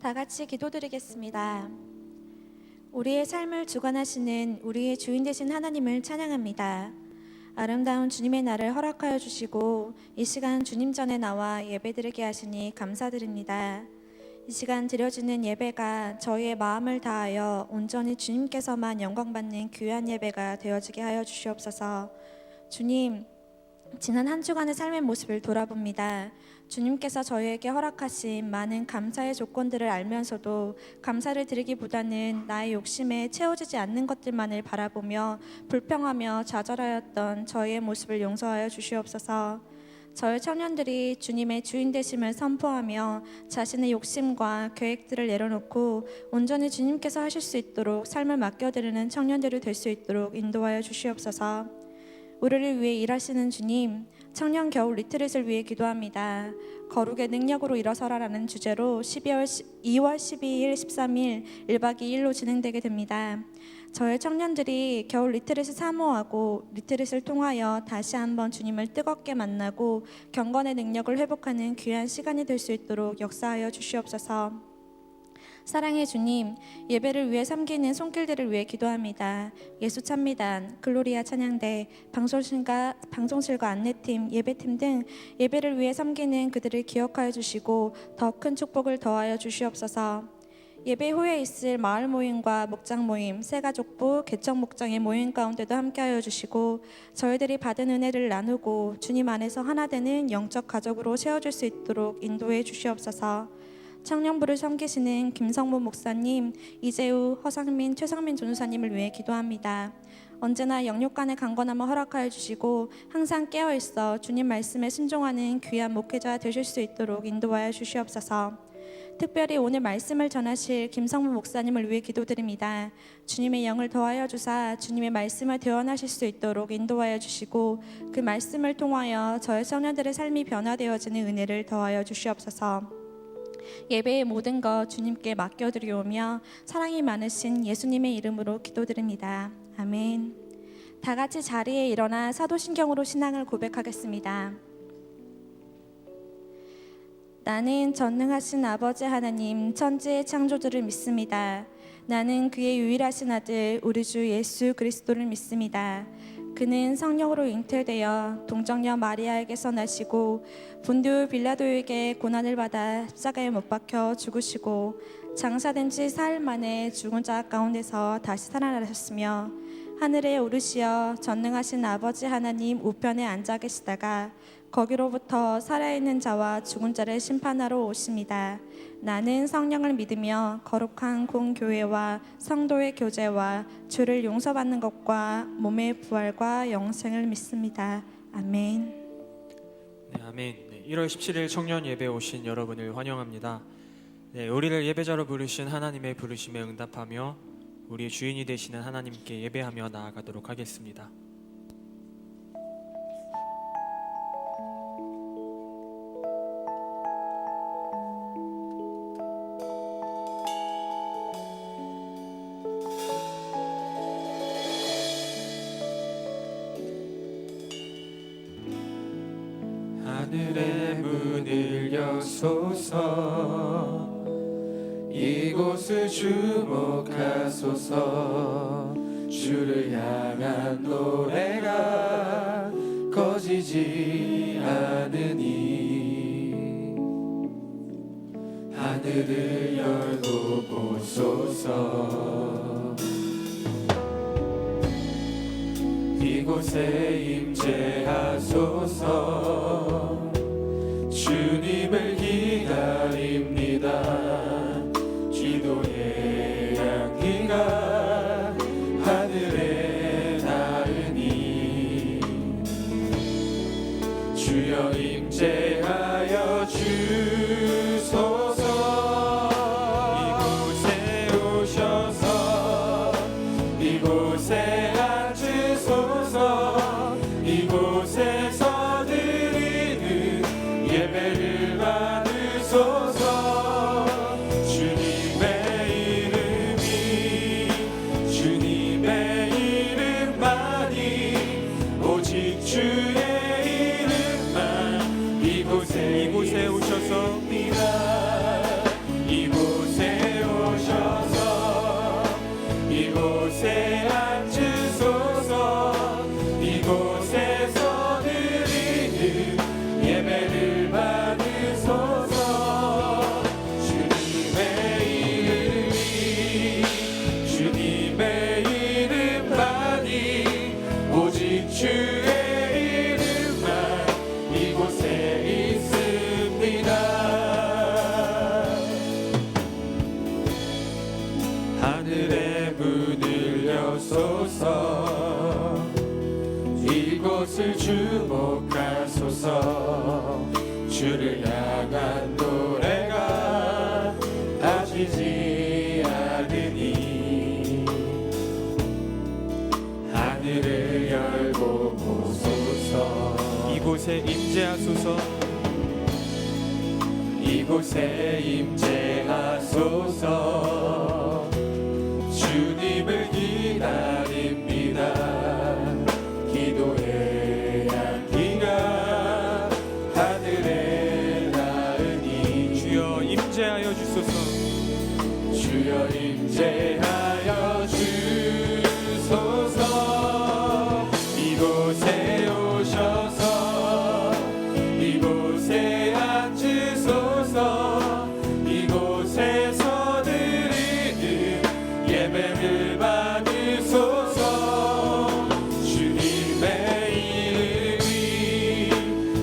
다 같이 기도드리겠습니다. 우리의 삶을 주관하시는 우리의 주인 되신 하나님을 찬양합니다. 아름다운 주님의 날을 허락하여 주시고 이 시간 주님 전에 나와 예배드리게 하시니 감사드립니다. 이 시간 드려지는 예배가 저희의 마음을 다하여 온전히 주님께서만 영광받는 귀한 예배가 되어지게 하여 주시옵소서. 주님, 지난 한 주간의 삶의 모습을 돌아봅니다. 주님께서 저희에게 허락하신 많은 감사의 조건들을 알면서도 감사를 드리기보다는 나의 욕심에 채워지지 않는 것들만을 바라보며 불평하며 좌절하였던 저희의 모습을 용서하여 주시옵소서. 저희 청년들이 주님의 주인 되심을 선포하며 자신의 욕심과 계획들을 내려놓고 온전히 주님께서 하실 수 있도록 삶을 맡겨드리는 청년들이 될 수 있도록 인도하여 주시옵소서. 우리를 위해 일하시는 주님, 청년 겨울 리트릿을 위해 기도합니다. 거룩의 능력으로 일어서라라는 주제로 2월 12일, 13일 1박 2일로 진행되게 됩니다. 저희 청년들이 겨울 리트릿을 사모하고 리트릿을 통하여 다시 한번 주님을 뜨겁게 만나고 경건의 능력을 회복하는 귀한 시간이 될 수 있도록 역사하여 주시옵소서. 사랑의 주님, 예배를 위해 섬기는 손길들을 위해 기도합니다. 예수찬미단, 글로리아 찬양대, 방송실과 안내팀, 예배팀 등 예배를 위해 섬기는 그들을 기억하여 주시고 더 큰 축복을 더하여 주시옵소서. 예배 후에 있을 마을 모임과 목장 모임, 새가족부, 개척 목장의 모임 가운데도 함께하여 주시고 저희들이 받은 은혜를 나누고 주님 안에서 하나 되는 영적 가족으로 세워줄 수 있도록 인도해 주시옵소서. 청년부를 섬기시는 김성모 목사님, 이재우, 허상민, 최상민 전우사님을 위해 기도합니다. 언제나 영육간의 강건함을 허락하여 주시고 항상 깨어있어 주님 말씀에 순종하는 귀한 목회자 되실 수 있도록 인도하여 주시옵소서. 특별히 오늘 말씀을 전하실 김성모 목사님을 위해 기도드립니다. 주님의 영을 더하여 주사 주님의 말씀을 대언하실 수 있도록 인도하여 주시고 그 말씀을 통하여 저의 청년들의 삶이 변화되어지는 은혜를 더하여 주시옵소서. 예배의 모든 것 주님께 맡겨드리오며 사랑이 많으신 예수님의 이름으로 기도드립니다. 아멘. 다 같이 자리에 일어나 사도신경으로 신앙을 고백하겠습니다. 나는 전능하신 아버지 하나님 천지의 창조주를 믿습니다. 나는 그의 유일하신 아들 우리 주 예수 그리스도를 믿습니다. 그는 성령으로 잉태되어 동정녀 마리아에게서 나시고 본디오 빌라도에게 고난을 받아 십자가에 못 박혀 죽으시고 장사된 지 사흘 만에 죽은 자 가운데서 다시 살아나셨으며 하늘에 오르시어 전능하신 아버지 하나님 우편에 앉아 계시다가 거기로부터 살아있는 자와 죽은 자를 심판하러 오십니다. 나는 성령을 믿으며 거룩한 공교회와 성도의 교제와 죄를 용서받는 것과 몸의 부활과 영생을 믿습니다. 아멘. 네, 아멘. 1월 17일 청년 예배에 오신 여러분을 환영합니다. 우리를 예배자로 부르신 하나님의 부르심에 응답하며 우리의 주인이 되시는 하나님께 예배하며 나아가도록 하겠습니다. 하늘의 문을 여소서 이곳을 주목하소서 주를 향한 노래가 꺼지지 않으니 하늘을 열고 보소서 이곳에 임재하소서 주님을 기다립니다. 기도의 향기가 하늘에 닿으니 주여 임재하여 주소서 이곳에 오셔서 이곳에 앉으소서 이곳에서 드리는 예배를 받으 주소서 이곳을 주목하소서 주를 향한 노래가 다지지 않으니 하늘을 열고 보소서 이곳에 임재하소서 이곳에 임재하소서 주님을 기다립니다 기도의 향기가 하늘에 닿으니 주여 임재하여 주소서 주여 임재하여 주소서 이곳에 오셔서 이곳에 앉으소서 이곳에서 드리는 예배를 받으소서 주님의 이름이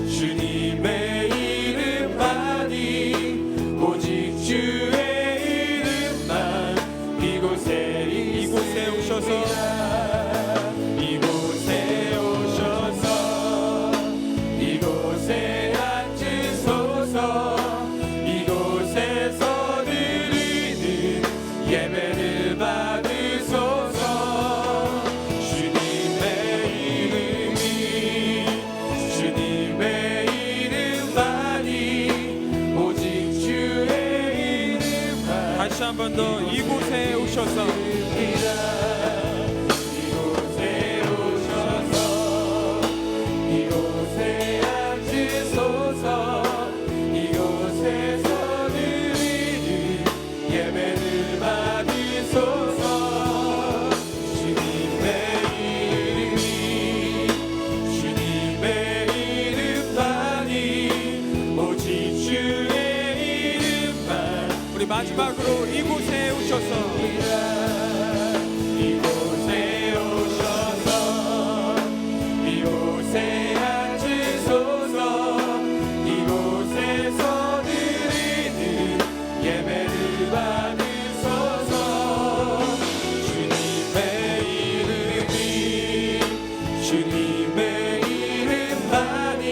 주님의 이름만이 오직 주의 이름만 이곳에 오셔서 이곳에 오셔서 이곳에 앉으소서 이곳에서 드리는 예배를 받으소서 주님의 이름이 주님의 이름만이 오직 주의 이름만 다시 한 번 더 이곳에 오셔서 이곳에 오셔서 이곳에 앉으소서 이곳에서 드리는 예배를 받으소서 주님의 이름이 주님의 이름만이 오직 주의 이름만 우리 마지막으로 이곳에 오셔서 이곳에 오셔서 이곳에 앉으소서 이곳에서 드리는 예배를 받으소서 주님의 이름이 주님의 이름만이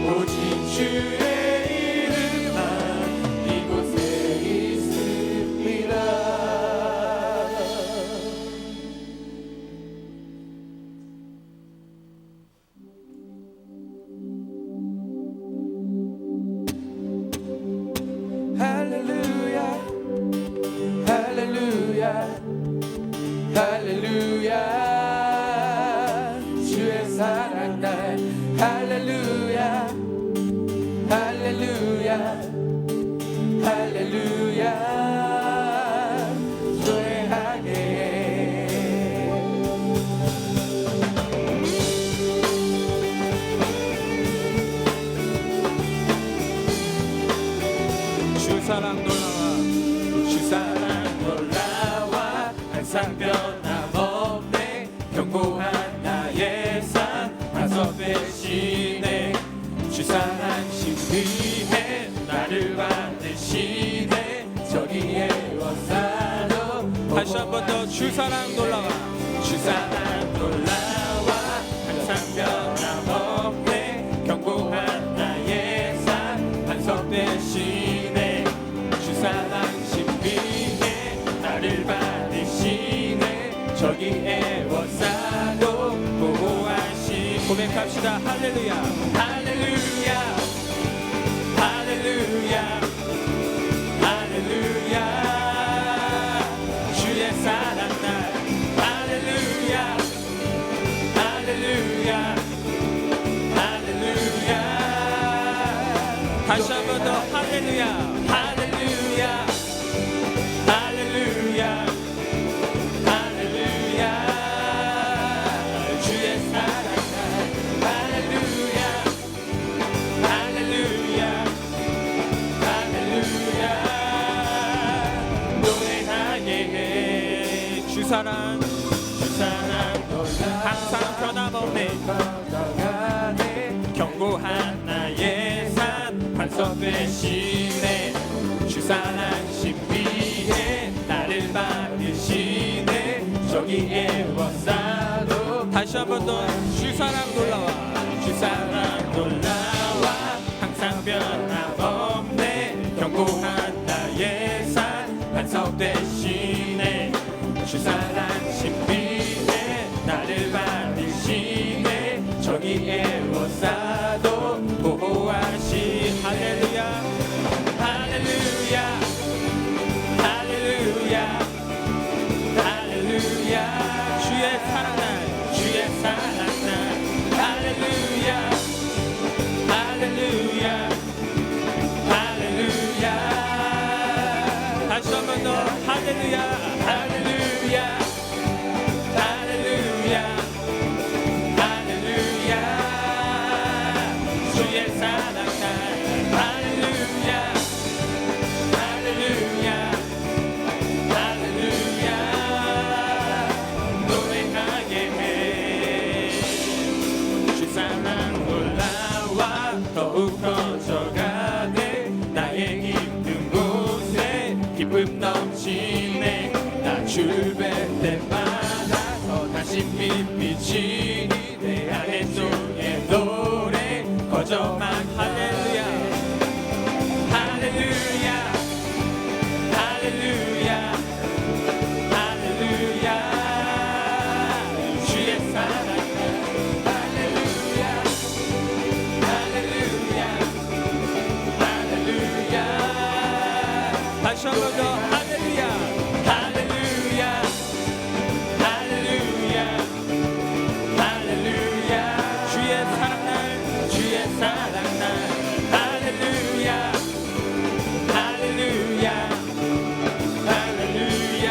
오직 주의 이름만 이곳에 있습니다 할렐루야 할렐루야 할렐루야 주의 사랑 날 할렐루야 할렐루야 할렐루야 노래하게 주 사랑 놀라와 주 사랑 놀라와 항상 변함없네 견고한 나의 산 다섯 배시네 주 사랑 신비해 나를 받으시네 저기에 원사로 다시 한 번 더 주 사랑 놀라와 주 사랑 놀라와 항상 변함없네 견고한 나의 산 반석 대신에 주 사랑 신비해 나를 받으시네 저기에 원사도 보호하시 고백합시다 할렐루야 할렐루야 할렐루야 할렐루야 주의 사랑 날 할렐루야 할렐루야 할렐루야 다시 한 번 더 할렐루야 할렐루야 할렐루야 할렐루야 주의 사랑 날 할렐루야 할렐루야 할렐루야 노래하게 주 사랑 주 사랑 놀라 항상 변함없네 건강하네 견고한 나의 산 반석 대신에 주 사랑 신비해 나를 받으시네 저기 저기에 워싸도 다시 한 번 더 주 사랑 놀라와 주 사랑 놀라와 항상 변함없네 견고한 나의 산 반석 대신에 주 사랑 신비해 나를 받으시네 저기에 워싸도 보호하시 할렐루야 할렐루야 할렐루야 할렐루야 주의 사랑날 주의 사랑날 할렐루야 할렐루야 할렐루야 다시 한 번 더 할렐루야 할렐루야 할렐루야 할렐루야 주의 사랑날 할렐루야 할렐루야 할렐루야 노래하게 해주 사랑 놀라와 더욱 커져가네 나의 힘든 곳에 기쁨 넘치네 나 출발 때마다 더 다시 빛이 내 아래쪽에 노래 거저만 할렐루야 할렐루야 할렐루야 할렐루야 주의 사랑 할렐루야 할렐루야 할렐루야 다시 한 번 더 할렐루야 할렐루야 할렐루야 할렐루야 주의 사랑날 주의 사랑날 할렐루야 할렐루야 할렐루야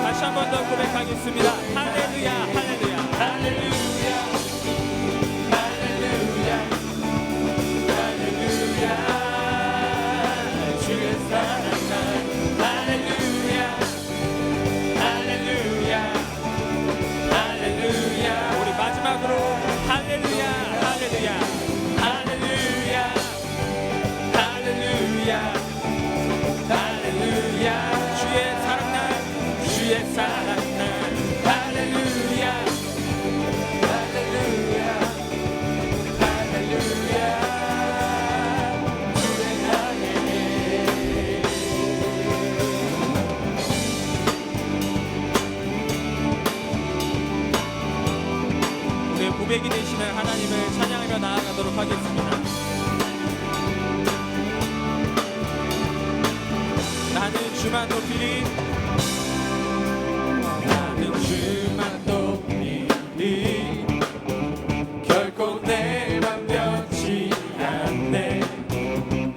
다시 한 번 더 고백하겠습니다 할렐루야 할렐루야 할렐루야 할렐루야 할렐루야 주의 사랑날 할렐루야 할렐루야 할렐루야 우리 마지막으로 할렐루야 할렐루야 할렐루야 할렐루야 할렐루야 주의 사랑날 주의 사랑날 할렐루야 할렐루야 할렐루야 주의 나의 우리의 고백이 되시는 하나님을 찬양하며 나아가도록 하겠습니다 나는 주만 높이리 나는 주만 높이리 결코 내맘 변치 않네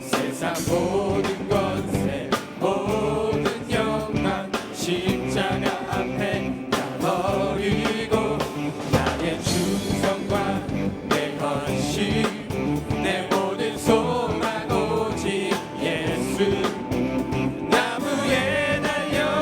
세상 모든 것에 모든 영광 십자가 앞에 다 버리고 나의 충성과 내 헌신 내 모든 소망 오직 예수 나무에 달려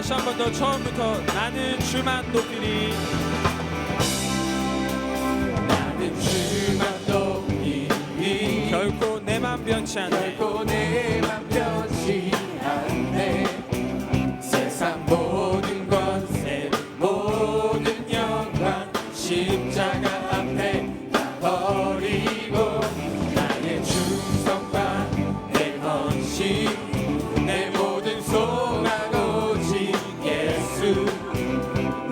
다시 한 번 더 처음부터 나는 주만 높이리. 나는 주만 높이리. 결코 내 맘 변치 않네. 결코 내 맘 변치 않네. 세상 모든 권세 모든 영광 십자가 앞에 다 버리고 나의 충성과 내 헌신 내 모든 소망 오직 예수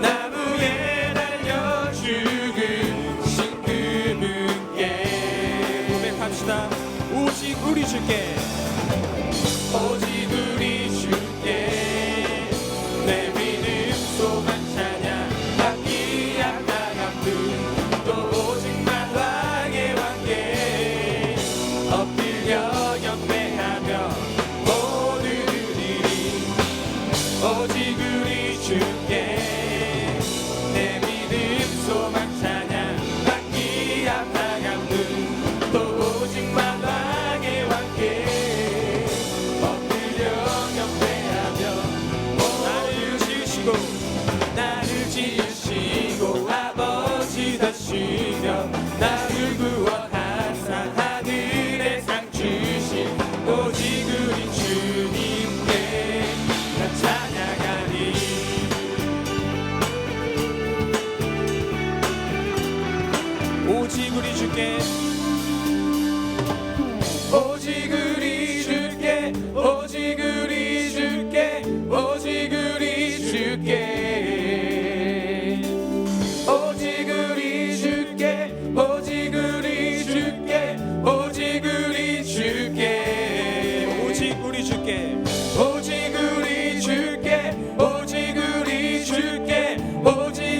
나무에 달려 죽으신 그분께 고백합시다. 오직 우리 주께. 오직 우리 주께 내 믿음 소망 찬양 악기 악나감 또 오직만 왕의 왕께 엎드려 경배하며 모두 드리리. 오직 우리 주께 내 믿음 소망 찬양 악기 악나감 또 오직만 왕의 왕께 나를 지으시고 아버지 되시며 나를 구원하사 하늘의 상 주신 오직 우리 주님께 나 찬양하리. 오직 우리 주께. 오직 우리 주께 오직 우리 주께 오직 우리 주께 오직 우리 주께 오직 우리 주께 오직 우리 주께 오직 우리 주께. 오직 우리 주께 오직 우리 주께 오직 우리 주께 오직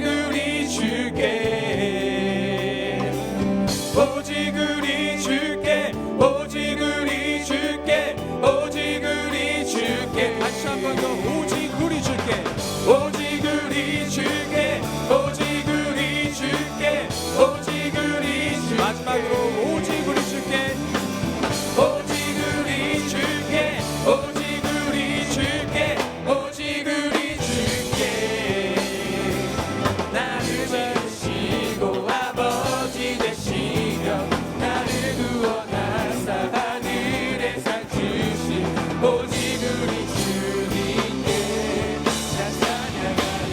우리 주께 오직 우리 주께 오직 우리 주께 다시 한 번 더. 오직 우리 주께. 오직 우리 주께 오직 우리 주께 오직 우리 주께 마지막으로 오직 우리 주께. 오직 우리 주께 오직 우리 주께 오직 우리 주께 나를 지으시고 아버지 되시며 나를 구원하사 하늘의 상 주신 오직 우리 주님께 나 찬양하리.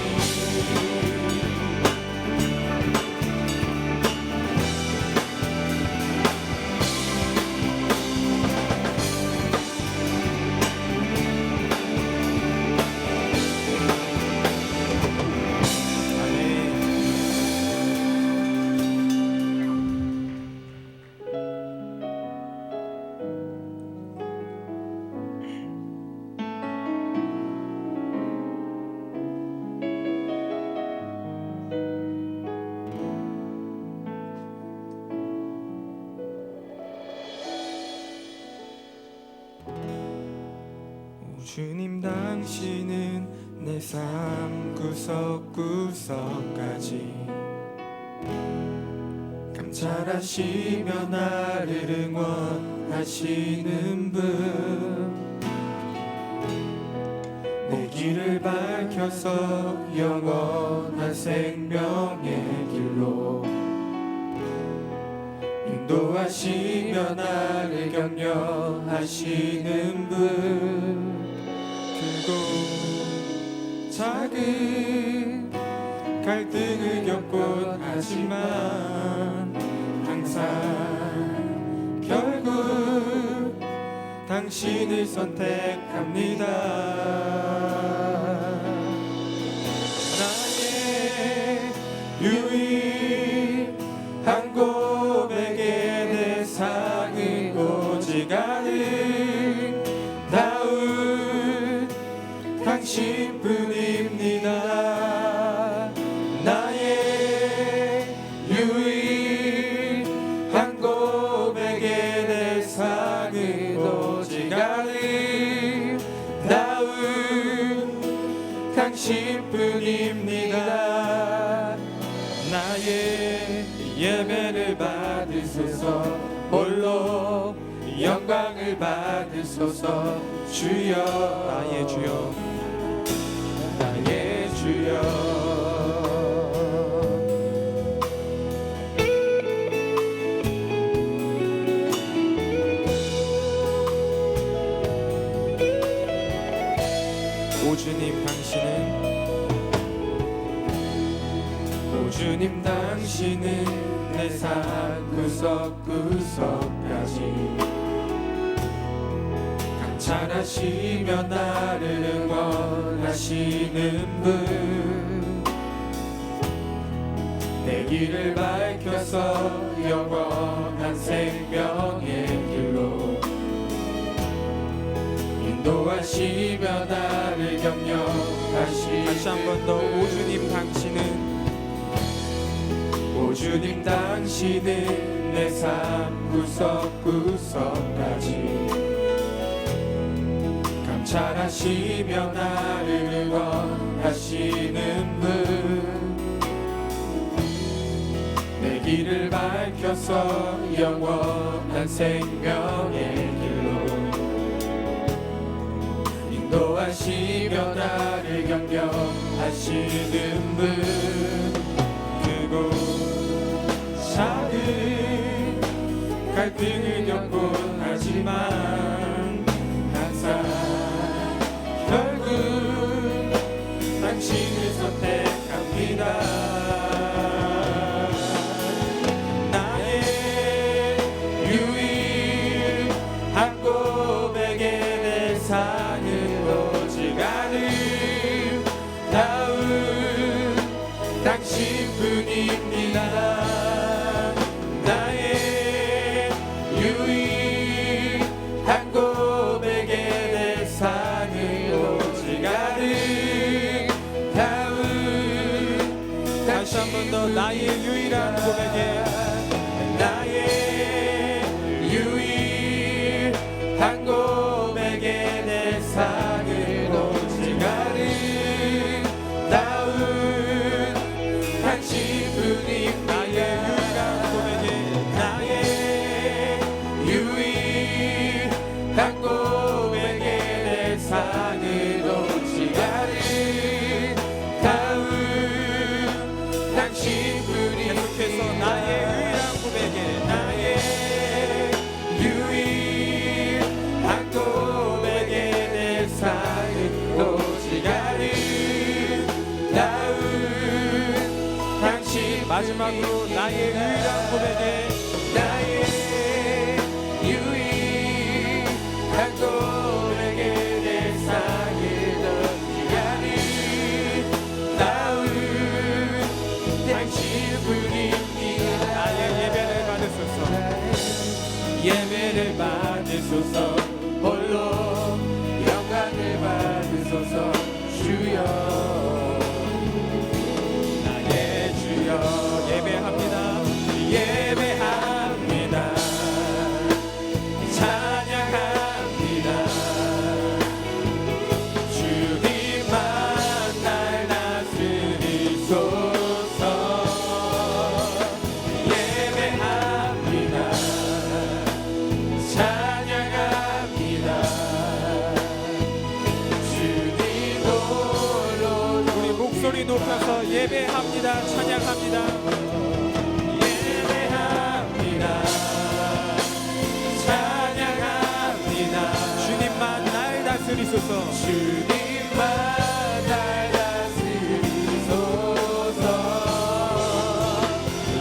주님 당신은 내 삶 구석구석까지 감찰하시며 나를 응원하시는 분 내 길을 밝혀서 영원한 생명의 길로 인도하시며 나를 격려하시는 분 크고 작은 갈등을 겪곤 하지만 항상 결국 당신을 선택합니다. 나의 유일한 고백의 대상은 오직 아름다운 당신뿐입니다. 나의 유일한 고백의 대상은 오직 아름다운 당신뿐입니다. 나의 예배를 받으소서 홀로 영광을 받으소서 주여 나의 주여 주여. 오 주님 당신은 내 삶 구석구석까지 감찰하시며 나를 응원하시는 분, 내 길을 밝혀서 영원한 생명의 길로 인도하시며 나를 격려하시는 다시 한 번 더 오 주님 당신은 내 삶 구석구석까지 감찰하시며 나를 응원하시는 분, 내 길을 밝혀서 영원한 생명의 길로 인도하시며 나를 격려하시는 분, 크고 작은 갈등을 겪곤 하지만 항상 결국 당신을 선택합니다. 나의 유일한 고백에 내 산은 오직 아름다운 당신뿐입니다. 나의 유일한 고백에 내 산을 오직 아름다운 다시 한 번 더 나의 유일한 고백에 나의 유일한 고백에 내 산을 오직 아름다운 당신뿐이 나의 유일한 고백에 내 산을 오직 아름다운 당신뿐이 계속해서 나의 유일한 고백에 유일한 고백에 내 산을 오직 아름다운 당신 마지막으로 나의 유일한 고백에 나의 유일한 고백에 내 산을 오직 아름다운 당신뿐입니다. 나의 예배를 받으소서. 예배를 받으소서. 홀로 영광을 받으소서. 주여 나의 주여 예배합니다. 예배합니다. 찬양합니다. 주님만 날 다스리소서. 예배합니다. 찬양합니다. 주님 홀로 우리 목소리 높여서 예배합니다. 찬양합니다. 예배합니다. 찬양합니다. 주님만 날 다스리소서. 주님만 날 다스리소서.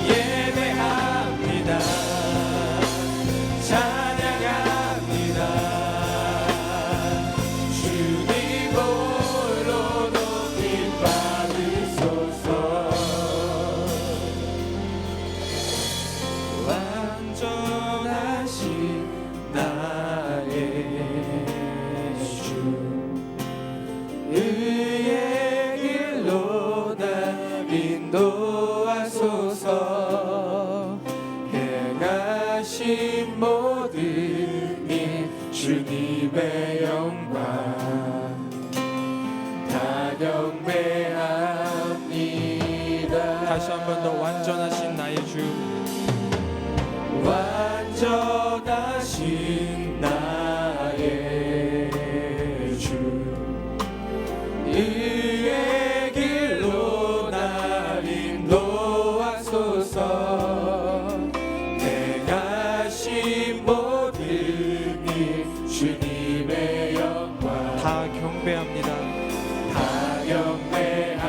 예배합니다. 찬양합니다. 주님 홀로 높임 받으소서. 완전하신 나의 주, 의의 길로 날 인도하소서. 행하신 모든 일 주님의 영광 다 경배합니다. 다시 한 번 더 완전하신 나의 주. 완전하신 나의 주, 의의 길 일 주님의 영광 다 경배합니다. 다 경배합니다.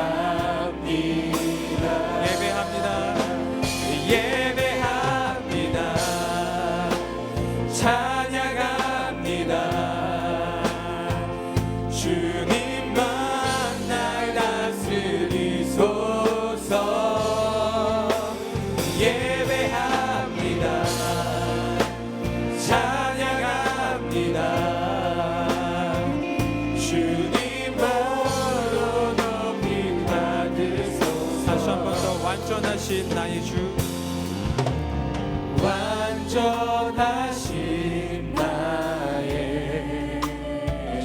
예배합니다. 찬양합니다. 주님만 날 다스리소서. 예배합니다. 찬양합니다. 주님으로 높임 받으소서. 다시 한 번 더 완전하신 나의 주, 완전하신 나의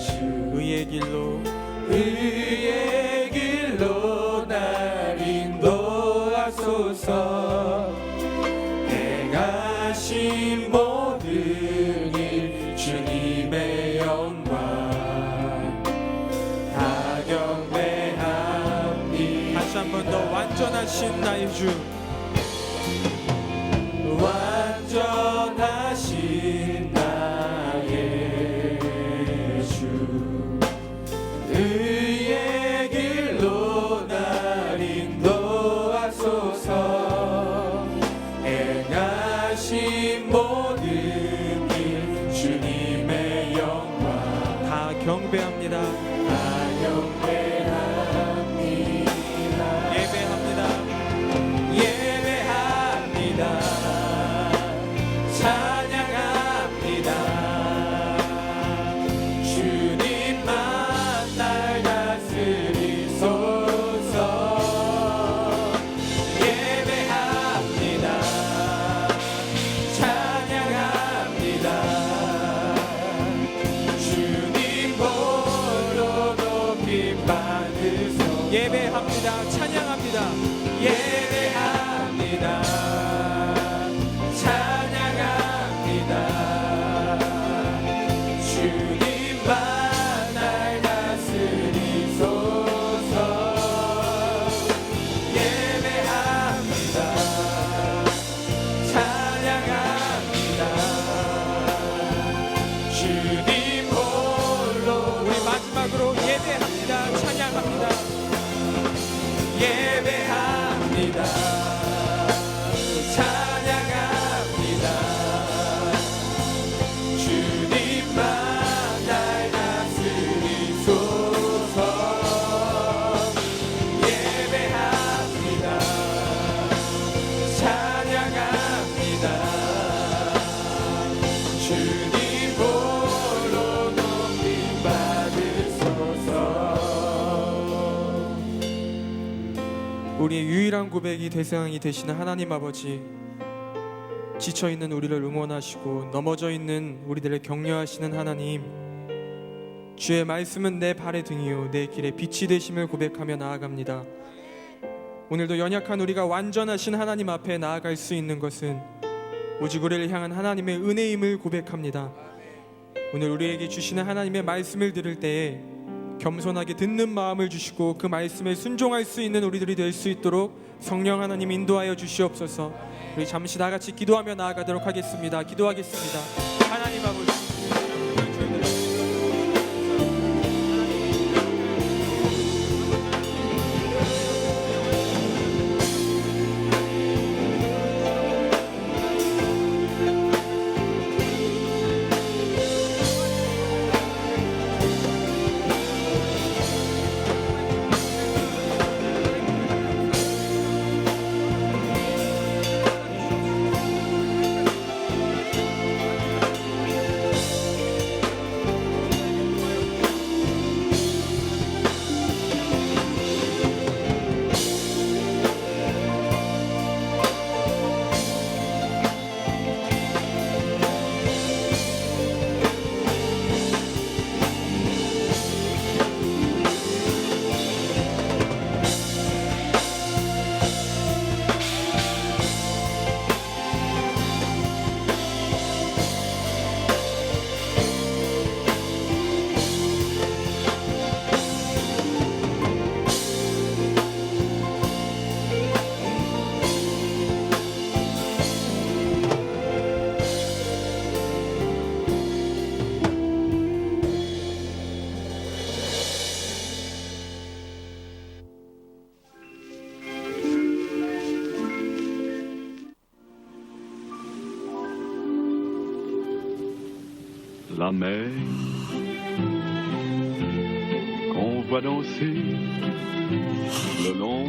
주 의의 길로 의의 길로 날 인도하소서. 행하신 모든 일 주님의 영광 다 경배합니다. 다시 한 번 더 완전하신 나의 주, 완전하신 나의 주 의의 길로 날 인도하소서. 행하신 모든 일 주님의 영광 다 경배합니다. 다 경배합니다. 예배합니다. 찬양합니다. 주님만 날 다스리소서. 예배합니다. 찬양합니다. 주님 홀로 높임 받으소서. 예배합니다. 찬양합니다. 예배합니다. 찬양합니다. 주님만 날 다스리소서. 예배합니다. 찬양합니다. 주님 홀로 우리 마지막으로 예배합니다. 찬양합니다. 예배합니다. 찬양합니다. 주님만 날 다스리소서. 예배합니다. 찬양합니다. 주님 홀로 높임 받으소서. 우리의 유일한 고백이 대상이 되시는 하나님 아버지, 지쳐있는 우리를 응원하시고 넘어져 있는 우리들을 격려하시는 하나님, 주의 말씀은 내 발의 등이요 내 길의 빛이 되심을 고백하며 나아갑니다. 오늘도 연약한 우리가 완전하신 하나님 앞에 나아갈 수 있는 것은 오직 우리를 향한 하나님의 은혜임을 고백합니다. 오늘 우리에게 주시는 하나님의 말씀을 들을 때에 겸손하게 듣는 마음을 주시고 그 말씀에 순종할 수 있는 우리들이 될 수 있도록 성령 하나님 인도하여 주시옵소서. 우리 잠시 다 같이 기도하며 나아가도록 하겠습니다. 기도하겠습니다. 하나님 아버지, la mer qu'on voit danser le long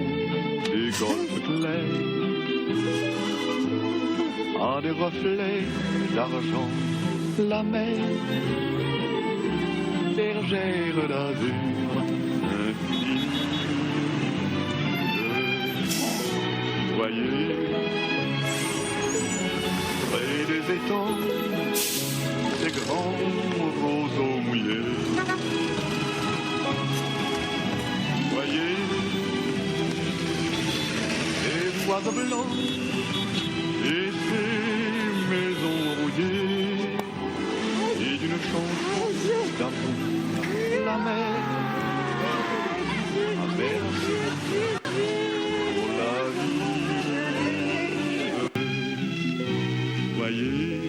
des golfes clairs a des reflets d'argent. La mer, bergère d'azur infinie. Voyez, près des étangs, ces grands roseaux mouillés. Voyez, ces oiseaux blancs et ces maisons rouillées, et d'une chanson d'amour, la mer a bercé pour la vie. Voyez,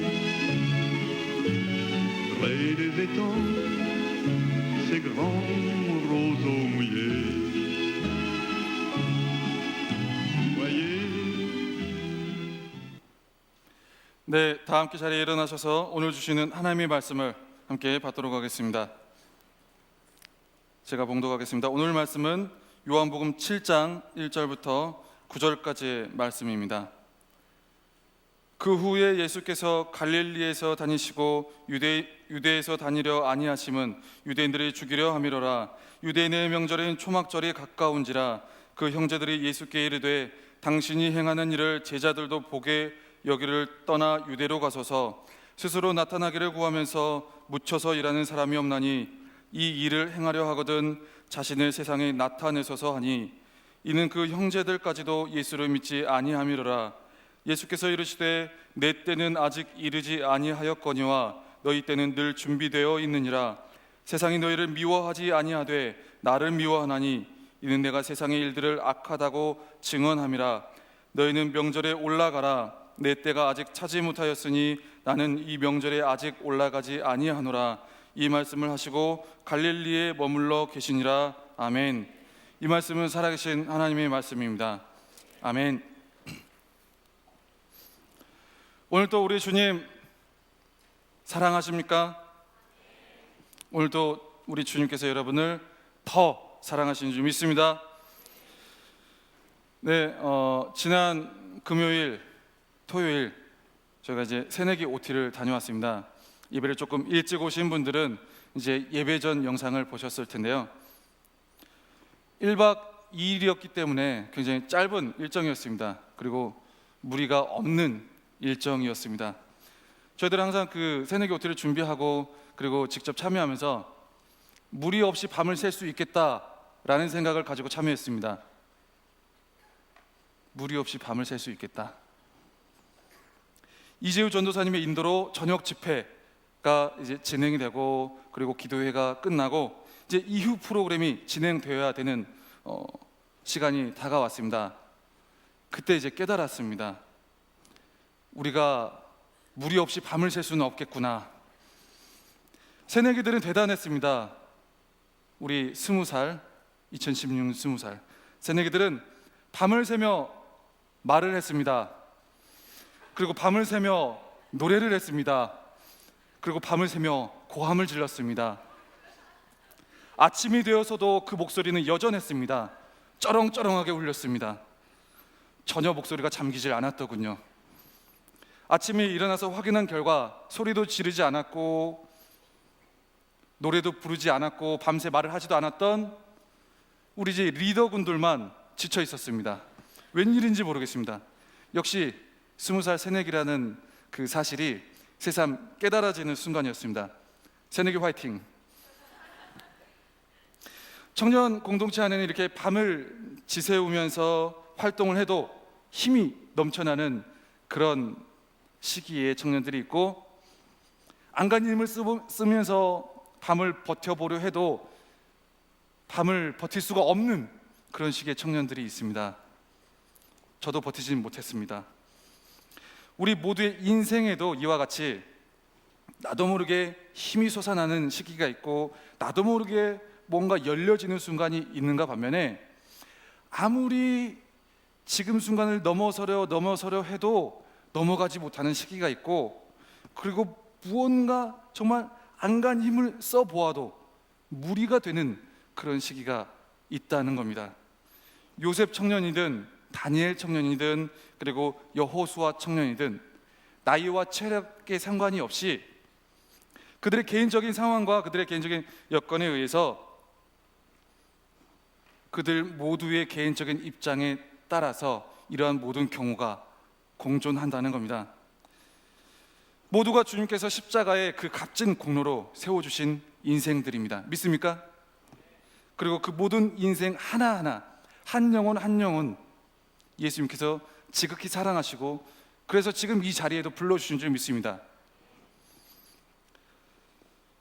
près des étangs, ces grands roseaux mouillés. Voyez. 네, 다 함께 자리에 일어나셔서 오늘 주시는 하나님의 말씀을 함께 받도록 하겠습니다. 제가 봉독하겠습니다. 오늘 말씀은 요한복음 7장 1절부터 9절까지의 말씀입니다. 그 후에 예수께서 갈릴리에서 다니시고 유대에서 다니려 아니하심은 유대인들이 죽이려 함이로라. 유대인의 명절인 초막절이 가까운지라. 그 형제들이 예수께 이르되 당신이 행하는 일을 제자들도 보게 여기를 떠나 유대로 가소서. 스스로 나타나기를 구하면서 묻혀서 일하는 사람이 없나니 이 일을 행하려 하거든 자신을 세상에 나타내소서 하니, 이는 그 형제들까지도 예수를 믿지 아니함이로라. 예수께서 이르시되 내 때는 아직 이르지 아니하였거니와 너희 때는 늘 준비되어 있느니라. 세상이 너희를 미워하지 아니하되 나를 미워하나니 이는 내가 세상의 일들을 악하다고 증언함이라. 너희는 명절에 올라가라. 내 때가 아직 차지 못하였으니 나는 이 명절에 아직 올라가지 아니하노라. 이 말씀을 하시고 갈릴리에 머물러 계시니라. 아멘. 이 말씀은 살아계신 하나님의 말씀입니다. 아멘. 오늘도 우리 주님 사랑하십니까? 오늘도 우리 주님께서 여러분을 더 사랑하시는 줄 믿습니다. 네, 지난 금요일, 토요일 저희가 이제 새내기 OT를 다녀왔습니다. 예배를 조금 일찍 오신 분들은 이제 예배 전 영상을 보셨을 텐데요. 1박 2일이었기 때문에 굉장히 짧은 일정이었습니다. 그리고 무리가 없는 일정이었습니다. 저희들은 항상 그 새내기 OT를 준비하고 그리고 직접 참여하면서 무리 없이 밤을 샐 수 있겠다라는 생각을 가지고 참여했습니다. 무리 없이 밤을 샐 수 있겠다. 이재우 전도사님의 인도로 저녁 집회가 이제 진행이 되고 그리고 기도회가 끝나고 이제 이후 프로그램이 진행되어야 되는 시간이 다가왔습니다. 그때 이제 깨달았습니다. 우리가 무리 없이 밤을 샐 수는 없겠구나. 새내기들은 대단했습니다. 우리 20살, 2016년 20살 새내기들은 밤을 새며 말을 했습니다. 그리고 밤을 새며 노래를 했습니다. 그리고 밤을 새며 고함을 질렀습니다. 아침이 되어서도 그 목소리는 여전했습니다. 쩌렁쩌렁하게 울렸습니다. 전혀 목소리가 잠기질 않았더군요. 아침에 일어나서 확인한 결과 소리도 지르지 않았고 노래도 부르지 않았고 밤새 말을 하지도 않았던 우리 집 리더군들만 지쳐 있었습니다. 웬일인지 모르겠습니다. 역시 20살 새내기라는 그 사실이 새삼 깨달아지는 순간이었습니다. 새내기 화이팅! 청년 공동체 안에는 이렇게 밤을 지새우면서 활동을 해도 힘이 넘쳐나는 그런 시기에 청년들이 있고, 안간힘을 쓰면서 밤을 버텨보려 해도 밤을 버틸 수가 없는 그런 시기의 청년들이 있습니다. 저도 버티지는 못했습니다. 우리 모두의 인생에도 이와 같이 나도 모르게 힘이 솟아나는 시기가 있고 나도 모르게 뭔가 열려지는 순간이 있는가 반면에, 아무리 지금 순간을 넘어서려 해도 넘어가지 못하는 시기가 있고, 그리고 무언가 정말 안간 힘을 써보아도 무리가 되는 그런 시기가 있다는 겁니다. 요셉 청년이든 다니엘 청년이든 그리고 여호수아 청년이든 나이와 체력에 상관이 없이 그들의 개인적인 상황과 그들의 개인적인 여건에 의해서 그들 모두의 개인적인 입장에 따라서 이러한 모든 경우가 공존한다는 겁니다. 모두가 주님께서 십자가의 그 값진 공로로 세워주신 인생들입니다. 믿습니까? 그리고 그 모든 인생 하나하나 한 영혼 한 영혼 예수님께서 지극히 사랑하시고 그래서 지금 이 자리에도 불러주신 줄 믿습니다.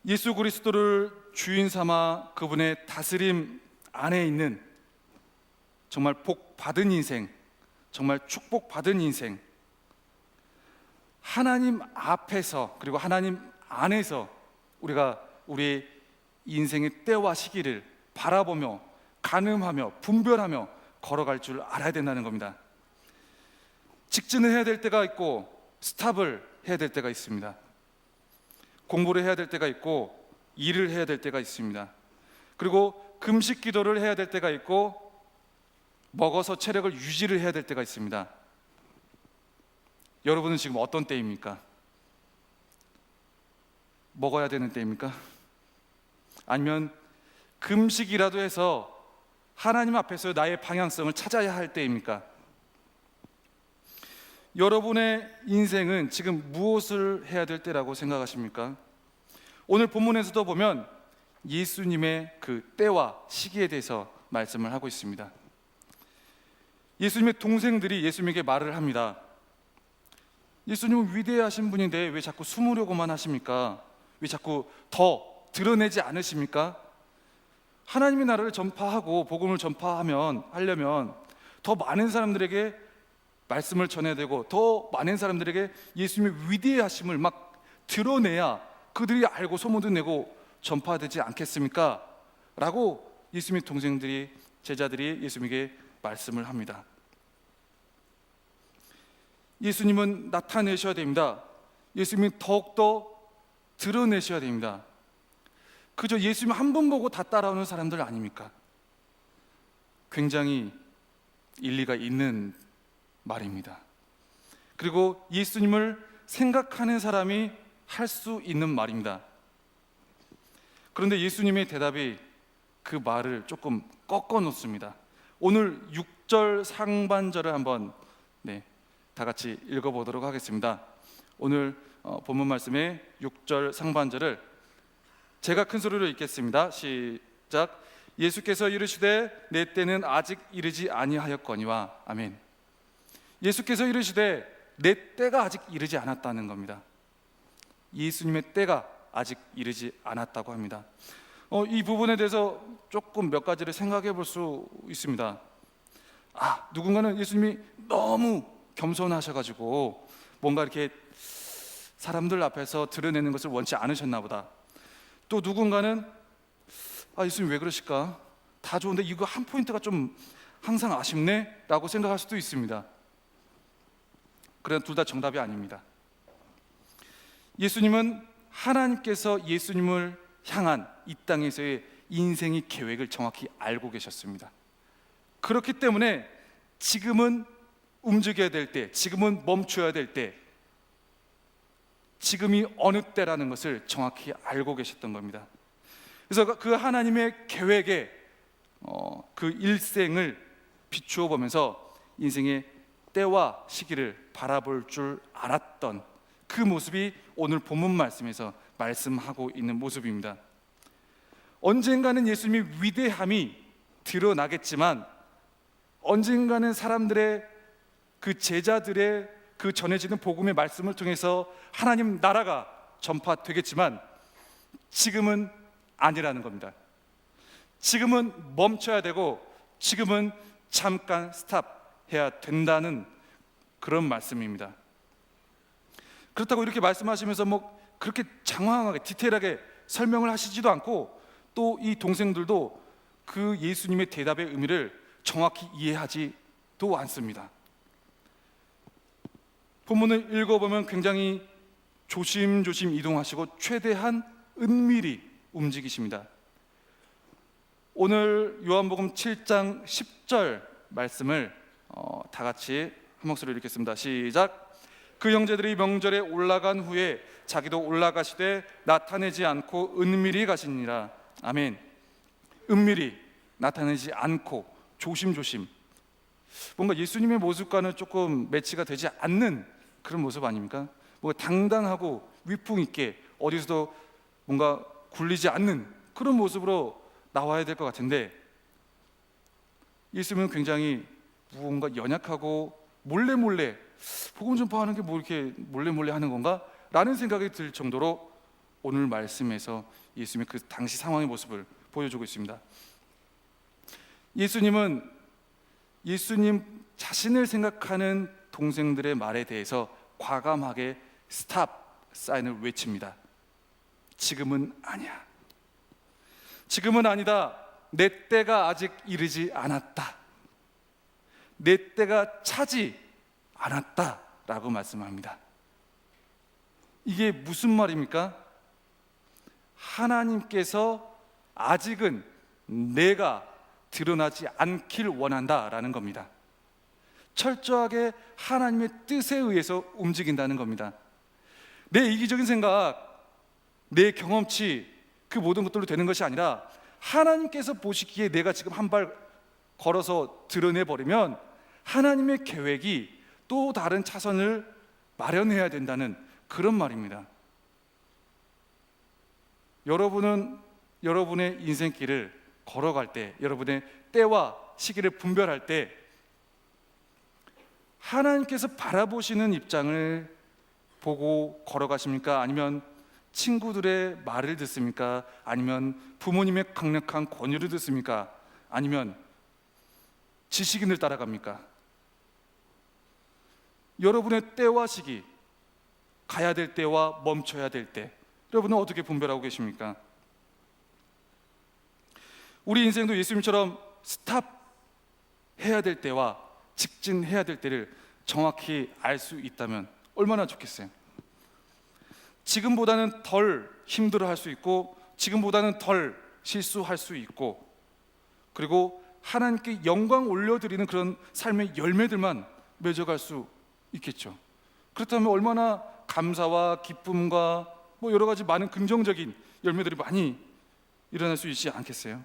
예수 그리스도를 주인 삼아 그분의 다스림 안에 있는 정말 복 받은 인생, 정말 축복 받은 인생, 하나님 앞에서 그리고 하나님 안에서 우리가 우리의 인생의 때와 시기를 바라보며 가늠하며 분별하며 걸어갈 줄 알아야 된다는 겁니다. 직진을 해야 될 때가 있고 스탑을 해야 될 때가 있습니다. 공부를 해야 될 때가 있고 일을 해야 될 때가 있습니다. 그리고 금식 기도를 해야 될 때가 있고 먹어서 체력을 유지를 해야 될 때가 있습니다. 여러분은 지금 어떤 때입니까? 먹어야 되는 때입니까? 아니면 금식이라도 해서 하나님 앞에서 나의 방향성을 찾아야 할 때입니까? 여러분의 인생은 지금 무엇을 해야 될 때라고 생각하십니까? 오늘 본문에서도 보면 예수님의 그 때와 시기에 대해서 말씀을 하고 있습니다. 예수님의 동생들이 예수님에게 말을 합니다. 예수님은 위대하신 분인데 왜 자꾸 숨으려고만 하십니까? 왜 자꾸 더 드러내지 않으십니까? 하나님의 나라를 전파하고 복음을 하려면 더 많은 사람들에게 말씀을 전해야 되고 더 많은 사람들에게 예수님의 위대하심을 막 드러내야 그들이 알고 소문도 내고 전파되지 않겠습니까? 라고 예수님의 동생들이 제자들이 예수님에게 말씀을 합니다. 예수님은 나타내셔야 됩니다. 예수님이 더욱더 드러내셔야 됩니다. 그저 예수님 한 분 보고 다 따라오는 사람들 아닙니까? 굉장히 일리가 있는 말입니다. 그리고 예수님을 생각하는 사람이 할 수 있는 말입니다. 그런데 예수님의 대답이 그 말을 조금 꺾어 놓습니다. 오늘 6절 상반절을 한번 다 같이 읽어보도록 하겠습니다. 오늘 본문 말씀의 6절 상반절을 제가 큰 소리로 읽겠습니다. 시작. 예수께서 이르시되 내 때는 아직 이르지 아니하였거니와. 아멘. 예수께서 이르시되 내 때가 아직 이르지 않았다는 겁니다. 예수님의 때가 아직 이르지 않았다고 합니다. 이 부분에 대해서 조금 몇 가지를 생각해 볼 수 있습니다. 누군가는 예수님이 너무 겸손하셔가지고 뭔가 이렇게 사람들 앞에서 드러내는 것을 원치 않으셨나 보다. 또 누군가는 예수님 왜 그러실까? 다 좋은데 이거 한 포인트가 좀 항상 아쉽네? 라고 생각할 수도 있습니다. 그러나 둘 다 정답이 아닙니다. 예수님은 하나님께서 예수님을 향한 이 땅에서의 인생의 계획을 정확히 알고 계셨습니다. 그렇기 때문에 지금은 움직여야 될 때, 지금은 멈춰야 될 때, 지금이 어느 때라는 것을 정확히 알고 계셨던 겁니다. 그래서 그 하나님의 계획에 그 일생을 비추어 보면서 인생의 때와 시기를 바라볼 줄 알았던 그 모습이 오늘 본문 말씀에서 말씀하고 있는 모습입니다. 언젠가는 예수님의 위대함이 드러나겠지만 언젠가는 사람들의 그 제자들의 그 전해지는 복음의 말씀을 통해서 하나님 나라가 전파되겠지만 지금은 아니라는 겁니다. 지금은 멈춰야 되고 지금은 잠깐 스탑해야 된다는 그런 말씀입니다. 그렇다고 이렇게 말씀하시면서 그렇게 장황하게 디테일하게 설명을 하시지도 않고 또 이 동생들도 그 예수님의 대답의 의미를 정확히 이해하지도 않습니다. 본문을 읽어보면 굉장히 조심조심 이동하시고 최대한 은밀히 움직이십니다. 오늘 요한복음 7장 10절 말씀을 다 같이 한 목소리로 읽겠습니다. 시작. 그 형제들이 명절에 올라간 후에 자기도 올라가시되 나타내지 않고 은밀히 가시니라. 아멘. 은밀히 나타내지 않고 조심조심. 뭔가 예수님의 모습과는 조금 매치가 되지 않는 그런 모습 아닙니까? 뭔가 당당하고 위풍 있게 어디서도 뭔가 굴리지 않는 그런 모습으로 나와야 될 것 같은데, 예수님은 굉장히 무언가 연약하고 몰래 복음 전파하는 게 뭐 이렇게 몰래 하는 건가? 라는 생각이 들 정도로 오늘 말씀에서 예수님의 그 당시 상황의 모습을 보여주고 있습니다. 예수님은 예수님 자신을 생각하는 동생들의 말에 대해서 과감하게 스탑 사인을 외칩니다. 지금은 아니야. 지금은 아니다. 내 때가 아직 이르지 않았다. 내 때가 차지 않았다 라고 말씀합니다. 이게 무슨 말입니까? 하나님께서 아직은 내가 드러나지 않길 원한다라는 겁니다. 철저하게 하나님의 뜻에 의해서 움직인다는 겁니다. 내 이기적인 생각, 내 경험치, 그 모든 것들로 되는 것이 아니라 하나님께서 보시기에 내가 지금 한 발 걸어서 드러내버리면 하나님의 계획이 또 다른 차선을 마련해야 된다는 그런 말입니다. 여러분은 여러분의 인생길을 걸어갈 때, 여러분의 때와 시기를 분별할 때 하나님께서 바라보시는 입장을 보고 걸어가십니까? 아니면 친구들의 말을 듣습니까? 아니면 부모님의 강력한 권유를 듣습니까? 아니면 지식인을 따라갑니까? 여러분의 때와 시기, 가야 될 때와 멈춰야 될 때, 여러분은 어떻게 분별하고 계십니까? 우리 인생도 예수님처럼 스탑해야 될 때와 직진해야 될 때를 정확히 알 수 있다면 얼마나 좋겠어요. 지금보다는 덜 힘들어할 수 있고, 지금보다는 덜 실수할 수 있고, 그리고 하나님께 영광 올려드리는 그런 삶의 열매들만 맺어갈 수 있겠죠. 그렇다면 얼마나 감사와 기쁨과 뭐 여러 가지 많은 긍정적인 열매들이 많이 일어날 수 있지 않겠어요?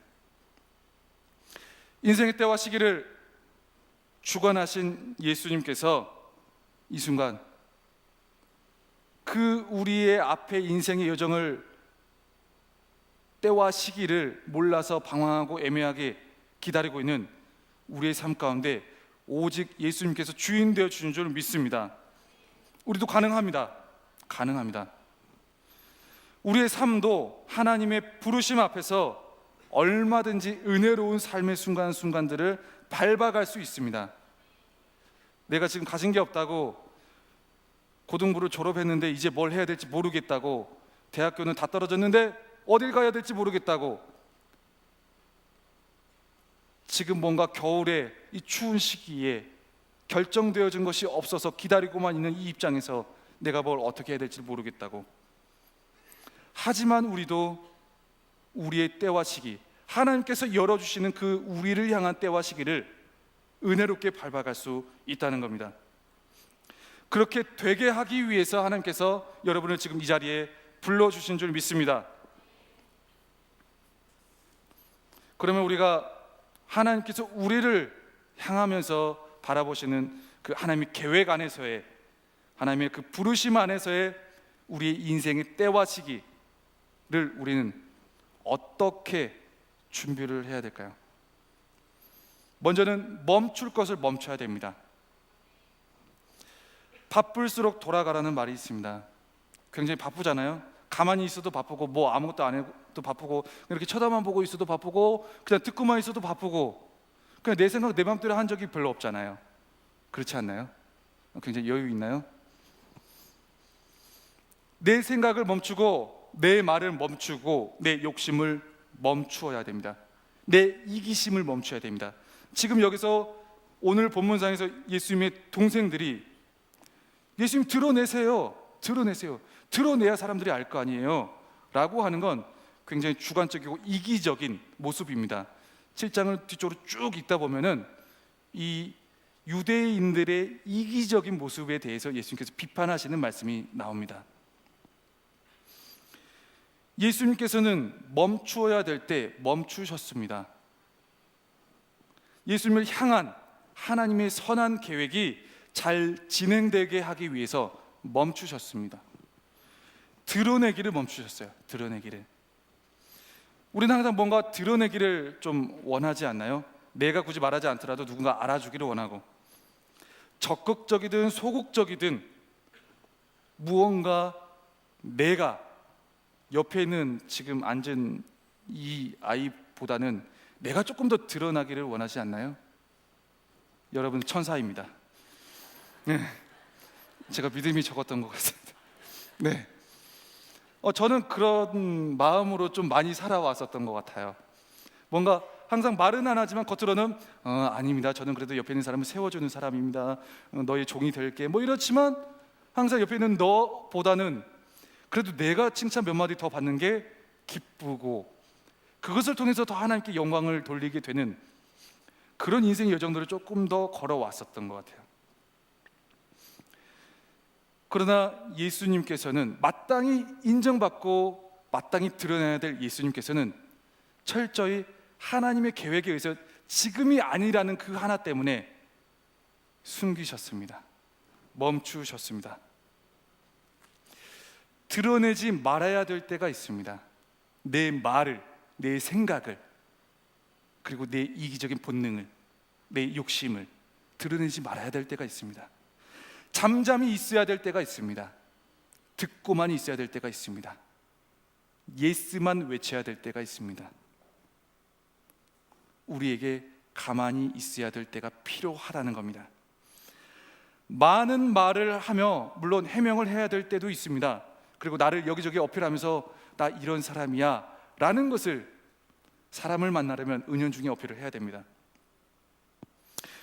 인생의 때와 시기를 주관하신 예수님께서 이 순간 그 우리의 앞에 인생의 여정을, 때와 시기를 몰라서 방황하고 애매하게 기다리고 있는 우리의 삶 가운데 오직 예수님께서 주인 되어 주신 줄 믿습니다. 우리도 가능합니다. 우리의 삶도 하나님의 부르심 앞에서 얼마든지 은혜로운 삶의 순간순간들을 밟아갈 수 있습니다. 내가 지금 가진 게 없다고, 고등부를 졸업했는데 이제 뭘 해야 될지 모르겠다고, 대학교는 다 떨어졌는데 어딜 가야 될지 모르겠다고, 지금 뭔가 겨울에 이 추운 시기에 결정되어진 것이 없어서 기다리고만 있는 이 입장에서 내가 뭘 어떻게 해야 될지 모르겠다고. 하지만 우리도 우리의 때와 시기, 하나님께서 열어주시는 그 우리를 향한 때와 시기를 은혜롭게 밟아갈 수 있다는 겁니다. 그렇게 되게 하기 위해서 하나님께서 여러분을 지금 이 자리에 불러주신 줄 믿습니다. 그러면 우리가 하나님께서 우리를 향하면서 바라보시는 그 하나님의 계획 안에서의, 하나님의 그 부르심 안에서의 우리의 인생의 때와 시기를 우리는 어떻게 준비를 해야 될까요? 먼저는 멈출 것을 멈춰야 됩니다. 바쁠수록 돌아가라는 말이 있습니다. 굉장히 바쁘잖아요. 가만히 있어도 바쁘고, 뭐 아무것도 안 해도 바쁘고, 이렇게 쳐다만 보고 있어도 바쁘고, 그냥 듣고만 있어도 바쁘고, 그냥 내 생각 내 맘대로 한 적이 별로 없잖아요. 그렇지 않나요? 굉장히 여유 있나요? 내 생각을 멈추고, 내 말을 멈추고, 내 욕심을 멈추어야 됩니다. 내 이기심을 멈춰야 됩니다. 지금 여기서 오늘 본문상에서 예수님의 동생들이 예수님 드러내세요. 드러내야 사람들이 알 거 아니에요. 라고 하는 건 굉장히 주관적이고 이기적인 모습입니다. 7장을 뒤쪽으로 쭉 읽다 보면은 이 유대인들의 이기적인 모습에 대해서 예수님께서 비판하시는 말씀이 나옵니다. 예수님께서는 멈추어야 될 때 멈추셨습니다. 예수님을 향한 하나님의 선한 계획이 잘 진행되게 하기 위해서 멈추셨습니다. 드러내기를 멈추셨어요. 드러내기를. 우리는 항상 뭔가 드러내기를 좀 원하지 않나요? 내가 굳이 말하지 않더라도 누군가 알아주기를 원하고, 적극적이든 소극적이든 무언가 내가 옆에 있는 지금 앉은 이 아이보다는 내가 조금 더 드러나기를 원하지 않나요? 여러분 천사입니다. 네, 제가 믿음이 적었던 것 같습니다. 네, 저는 그런 마음으로 좀 많이 살아왔었던 것 같아요. 뭔가 항상 말은 안 하지만 겉으로는 아닙니다. 저는 그래도 옆에 있는 사람을 세워주는 사람입니다. 너의 종이 될게 뭐 이렇지만 항상 옆에 있는 너보다는 그래도 내가 칭찬 몇 마디 더 받는 게 기쁘고 그것을 통해서 더 하나님께 영광을 돌리게 되는 그런 인생의 여정들을 조금 더 걸어왔었던 것 같아요. 그러나 예수님께서는 마땅히 인정받고 마땅히 드러내야 될 예수님께서는 철저히 하나님의 계획에 의해서 지금이 아니라는 그 하나 때문에 숨기셨습니다. 멈추셨습니다. 드러내지 말아야 될 때가 있습니다. 내 말을, 내 생각을, 그리고 내 이기적인 본능을, 내 욕심을 드러내지 말아야 될 때가 있습니다. 잠잠히 있어야 될 때가 있습니다. 듣고만 있어야 될 때가 있습니다. 예스만 외쳐야 될 때가 있습니다. 우리에게 가만히 있어야 될 때가 필요하다는 겁니다. 많은 말을 하며 물론 해명을 해야 될 때도 있습니다. 그리고 나를 여기저기 어필하면서 나 이런 사람이야 라는 것을 사람을 만나려면 은연중에 어필을 해야 됩니다.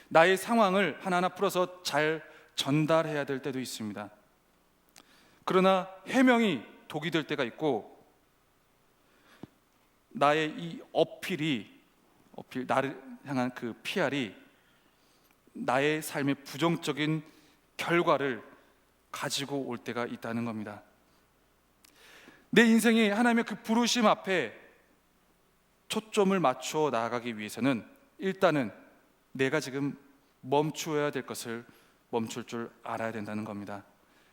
나의 상황을 하나하나 풀어서 잘 전달해야 될 때도 있습니다. 그러나 해명이 독이 될 때가 있고 나의 이 나를 향한 그 PR이 나의 삶의 부정적인 결과를 가지고 올 때가 있다는 겁니다. 내 인생이 하나님의 그 부르심 앞에 초점을 맞춰 나아가기 위해서는 일단은 내가 지금 멈추어야 될 것을 멈출 줄 알아야 된다는 겁니다.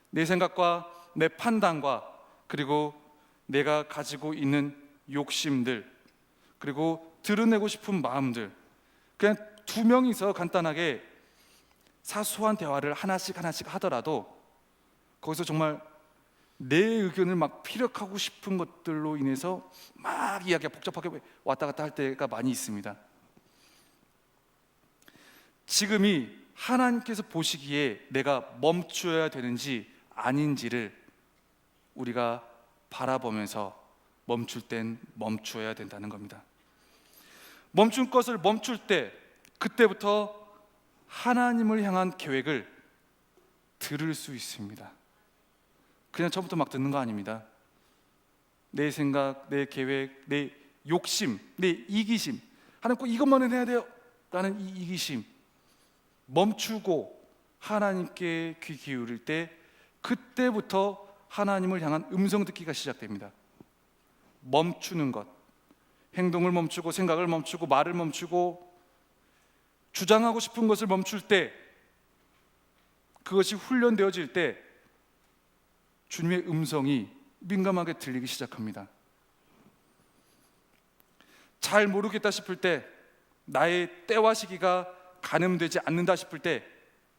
내 생각과 내 판단과 그리고 내가 가지고 있는 욕심들 그리고 드러내고 싶은 마음들, 그냥 두 명이서 간단하게 사소한 대화를 하나씩 하더라도 거기서 정말 내 의견을 막 피력하고 싶은 것들로 인해서 막 이야기가 복잡하게 왔다 갔다 할 때가 많이 있습니다. 지금이 하나님께서 보시기에 내가 멈춰야 되는지 아닌지를 우리가 바라보면서 멈출 땐 멈춰야 된다는 겁니다. 멈춘 것을 멈출 때 그때부터 하나님을 향한 계획을 들을 수 있습니다. 그냥 처음부터 막 듣는 거 아닙니다. 내 생각, 내 계획, 내 욕심, 내 이기심, 하나님 꼭 이것만은 해야 돼요 라는 이 이기심 멈추고 하나님께 귀 기울일 때 그때부터 하나님을 향한 음성 듣기가 시작됩니다. 멈추는 것, 행동을 멈추고 생각을 멈추고 말을 멈추고 주장하고 싶은 것을 멈출 때, 그것이 훈련되어질 때 주님의 음성이 민감하게 들리기 시작합니다. 잘 모르겠다 싶을 때, 나의 때와 시기가 가늠되지 않는다 싶을 때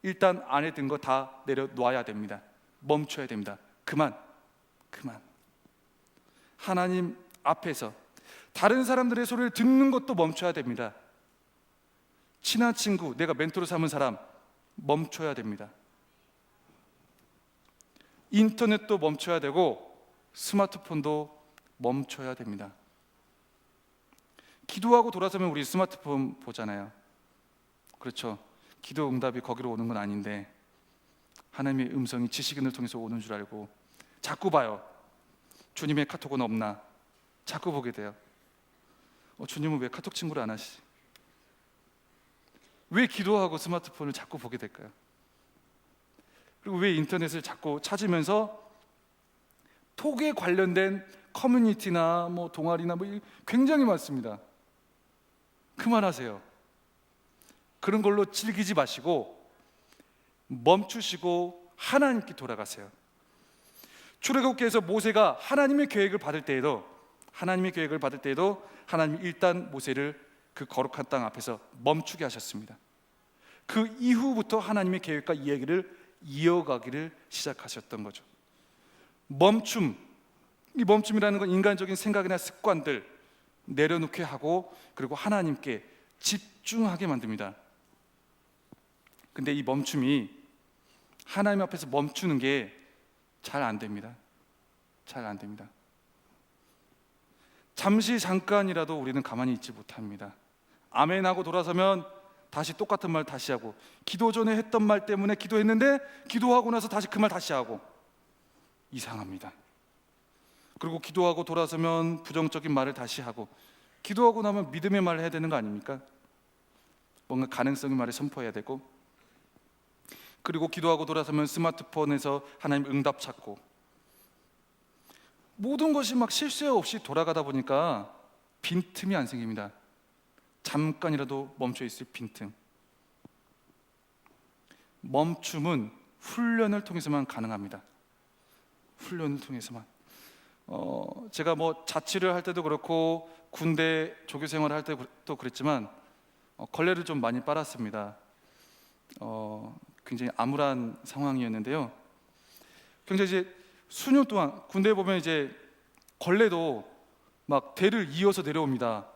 일단 안에 든 거 다 내려놓아야 됩니다. 멈춰야 됩니다. 그만. 하나님 앞에서 다른 사람들의 소리를 듣는 것도 멈춰야 됩니다. 친한 친구, 내가 멘토로 삼은 사람 멈춰야 됩니다. 인터넷도 멈춰야 되고 스마트폰도 멈춰야 됩니다. 기도하고 돌아서면 우리 스마트폰 보잖아요. 그렇죠. 기도 응답이 거기로 오는 건 아닌데 하나님의 음성이 지식인을 통해서 오는 줄 알고 자꾸 봐요. 주님의 카톡은 없나 자꾸 보게 돼요. 주님은 왜 카톡 친구를 안 하시지? 왜 기도하고 스마트폰을 자꾸 보게 될까요? 그리고 왜 인터넷을 자꾸 찾으면서 톡에 관련된 커뮤니티나 뭐 동아리나 뭐 굉장히 많습니다. 그만하세요. 그런 걸로 즐기지 마시고 멈추시고 하나님께 돌아가세요. 출애굽기에서 모세가 하나님의 계획을 받을 때에도 하나님이 일단 모세를 그 거룩한 땅 앞에서 멈추게 하셨습니다. 그 이후부터 하나님의 계획과 이야기를 이어가기를 시작하셨던 거죠. 이 멈춤이라는 건 인간적인 생각이나 습관들 내려놓게 하고 그리고 하나님께 집중하게 만듭니다. 근데 이 멈춤이 하나님 앞에서 멈추는 게 잘 안 됩니다. 잠깐이라도 우리는 가만히 있지 못합니다. 아멘 하고 돌아서면 다시 똑같은 말 다시 하고, 기도 전에 했던 말 때문에 기도했는데 기도하고 나서 다시 그 말 다시 하고, 이상합니다. 그리고 기도하고 돌아서면 부정적인 말을 다시 하고, 기도하고 나면 믿음의 말을 해야 되는 거 아닙니까? 뭔가 가능성의 말을 선포해야 되고, 그리고 기도하고 돌아서면 스마트폰에서 하나님 응답 찾고, 모든 것이 막 실수 없이 돌아가다 보니까 빈틈이 안 생깁니다. 잠깐이라도 멈춰 있을 빈틈. 멈춤은 훈련을 통해서만 가능합니다. 훈련을 통해서만. 제가 뭐 자취를 할 때도 그렇고 군대 조교 생활을 할 때도 그랬지만 걸레를 좀 많이 빨았습니다. 굉장히 암울한 상황이었는데요. 굉장히 이제 수년 동안 군대에 보면 이제 걸레도 막 대를 이어서 내려옵니다.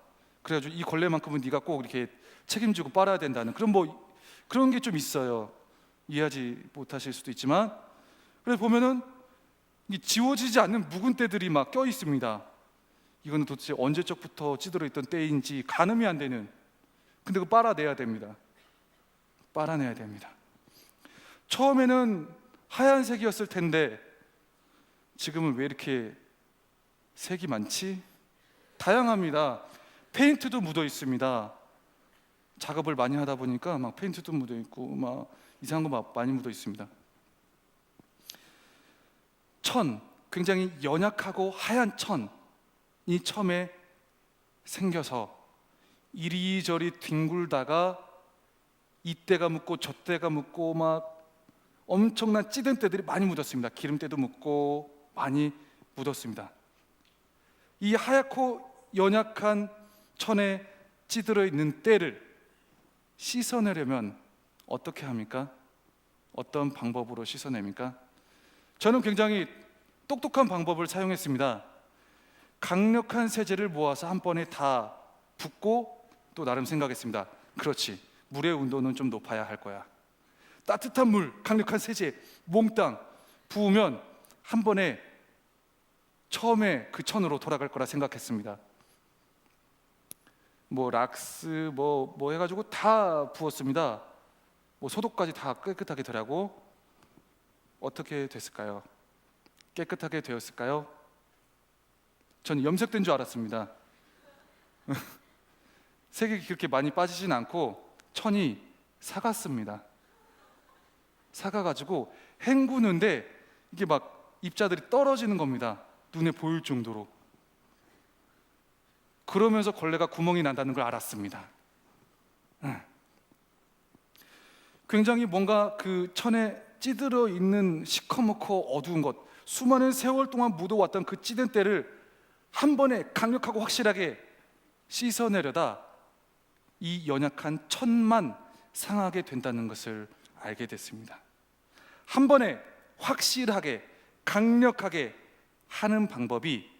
그래가지고 이 걸레만큼은 네가 꼭 이렇게 책임지고 빨아야 된다는 그런 게 좀 있어요. 이해하지 못하실 수도 있지만, 그래서 보면은 이 지워지지 않는 묵은 때들이 막 껴 있습니다. 이거는 도대체 언제적부터 찌들어 있던 때인지 가늠이 안 되는. 근데 그거 빨아내야 됩니다. 처음에는 하얀색이었을 텐데 지금은 왜 이렇게 색이 많지? 다양합니다. 페인트도 묻어 있습니다. 작업을 많이 하다 보니까 막 페인트도 묻어 있고 막 이상한 거 막 많이 묻어 있습니다. 굉장히 연약하고 하얀 천이 처음에 생겨서 이리저리 뒹굴다가 이때가 묻고 저때가 묻고 막 엄청난 찌든 때들이 많이 묻었습니다. 기름때도 묻고 많이 묻었습니다. 이 하얗고 연약한 천에 찌들어 있는 때를 씻어내려면 어떻게 합니까? 어떤 방법으로 씻어냅니까? 저는 굉장히 똑똑한 방법을 사용했습니다. 강력한 세제를 모아서 한 번에 다 붓고 또 나름 생각했습니다. 그렇지, 물의 온도는 좀 높아야 할 거야. 따뜻한 물, 강력한 세제 몽땅 부으면 한 번에 처음에 그 천으로 돌아갈 거라 생각했습니다. 뭐 락스 뭐 해가지고 다 부었습니다. 뭐 소독까지 다 깨끗하게 되라고. 어떻게 됐을까요? 깨끗하게 되었을까요? 전 염색된 줄 알았습니다. 색이 그렇게 많이 빠지진 않고 천이 삭았습니다. 삭아가지고 헹구는데 이게 막 입자들이 떨어지는 겁니다. 눈에 보일 정도로. 그러면서 걸레가 구멍이 난다는 걸 알았습니다. 굉장히 뭔가 그 천에 찌들어 있는 시커멓고 어두운 것, 수많은 세월 동안 묻어왔던 그 찌든 때를 한 번에 강력하고 확실하게 씻어내려다 이 연약한 천만 상하게 된다는 것을 알게 됐습니다. 한 번에 확실하게 강력하게 하는 방법이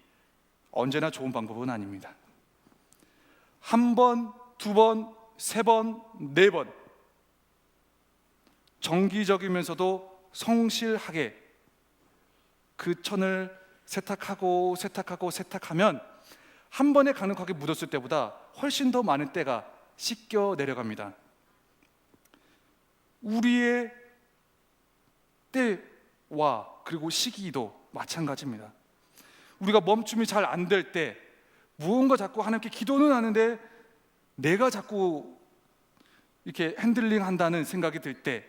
언제나 좋은 방법은 아닙니다. 한 번, 두 번, 세 번, 네 번 정기적이면서도 성실하게 그 천을 세탁하면 한 번에 강력하게 묻었을 때보다 훨씬 더 많은 때가 씻겨 내려갑니다. 우리의 때와 그리고 시기도 마찬가지입니다. 우리가 멈춤이 잘 안 될 때, 무언가 자꾸 하나님께 기도는 하는데 내가 자꾸 이렇게 핸들링 한다는 생각이 들 때,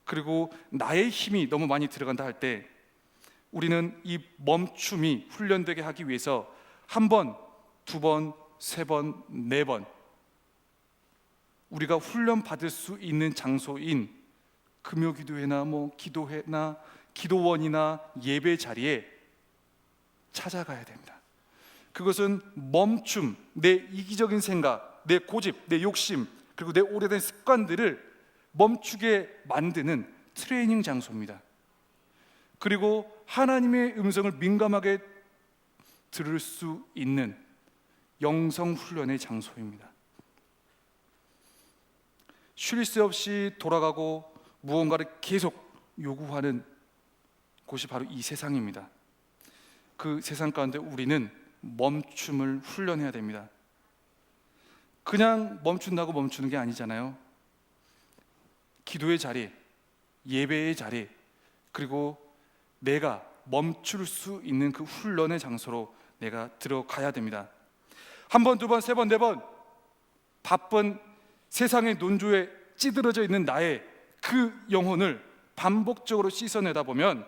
그리고 나의 힘이 너무 많이 들어간다 할 때, 우리는 이 멈춤이 훈련되게 하기 위해서 한 번, 두 번, 세 번, 네 번 우리가 훈련 받을 수 있는 장소인 금요기도회나 기도회나 기도원이나 예배 자리에 찾아가야 됩니다. 그것은 멈춤, 내 이기적인 생각, 내 고집, 내 욕심, 그리고 내 오래된 습관들을 멈추게 만드는 트레이닝 장소입니다. 그리고 하나님의 음성을 민감하게 들을 수 있는 영성 훈련의 장소입니다. 쉴 새 없이 돌아가고 무언가를 계속 요구하는 곳이 바로 이 세상입니다. 그 세상 가운데 우리는 멈춤을 훈련해야 됩니다. 그냥 멈춘다고 멈추는 게 아니잖아요. 기도의 자리, 예배의 자리, 그리고 내가 멈출 수 있는 그 훈련의 장소로 내가 들어가야 됩니다. 한 번, 두 번, 세 번, 네 번 바쁜 세상의 논조에 찌들어져 있는 나의 그 영혼을 반복적으로 씻어내다 보면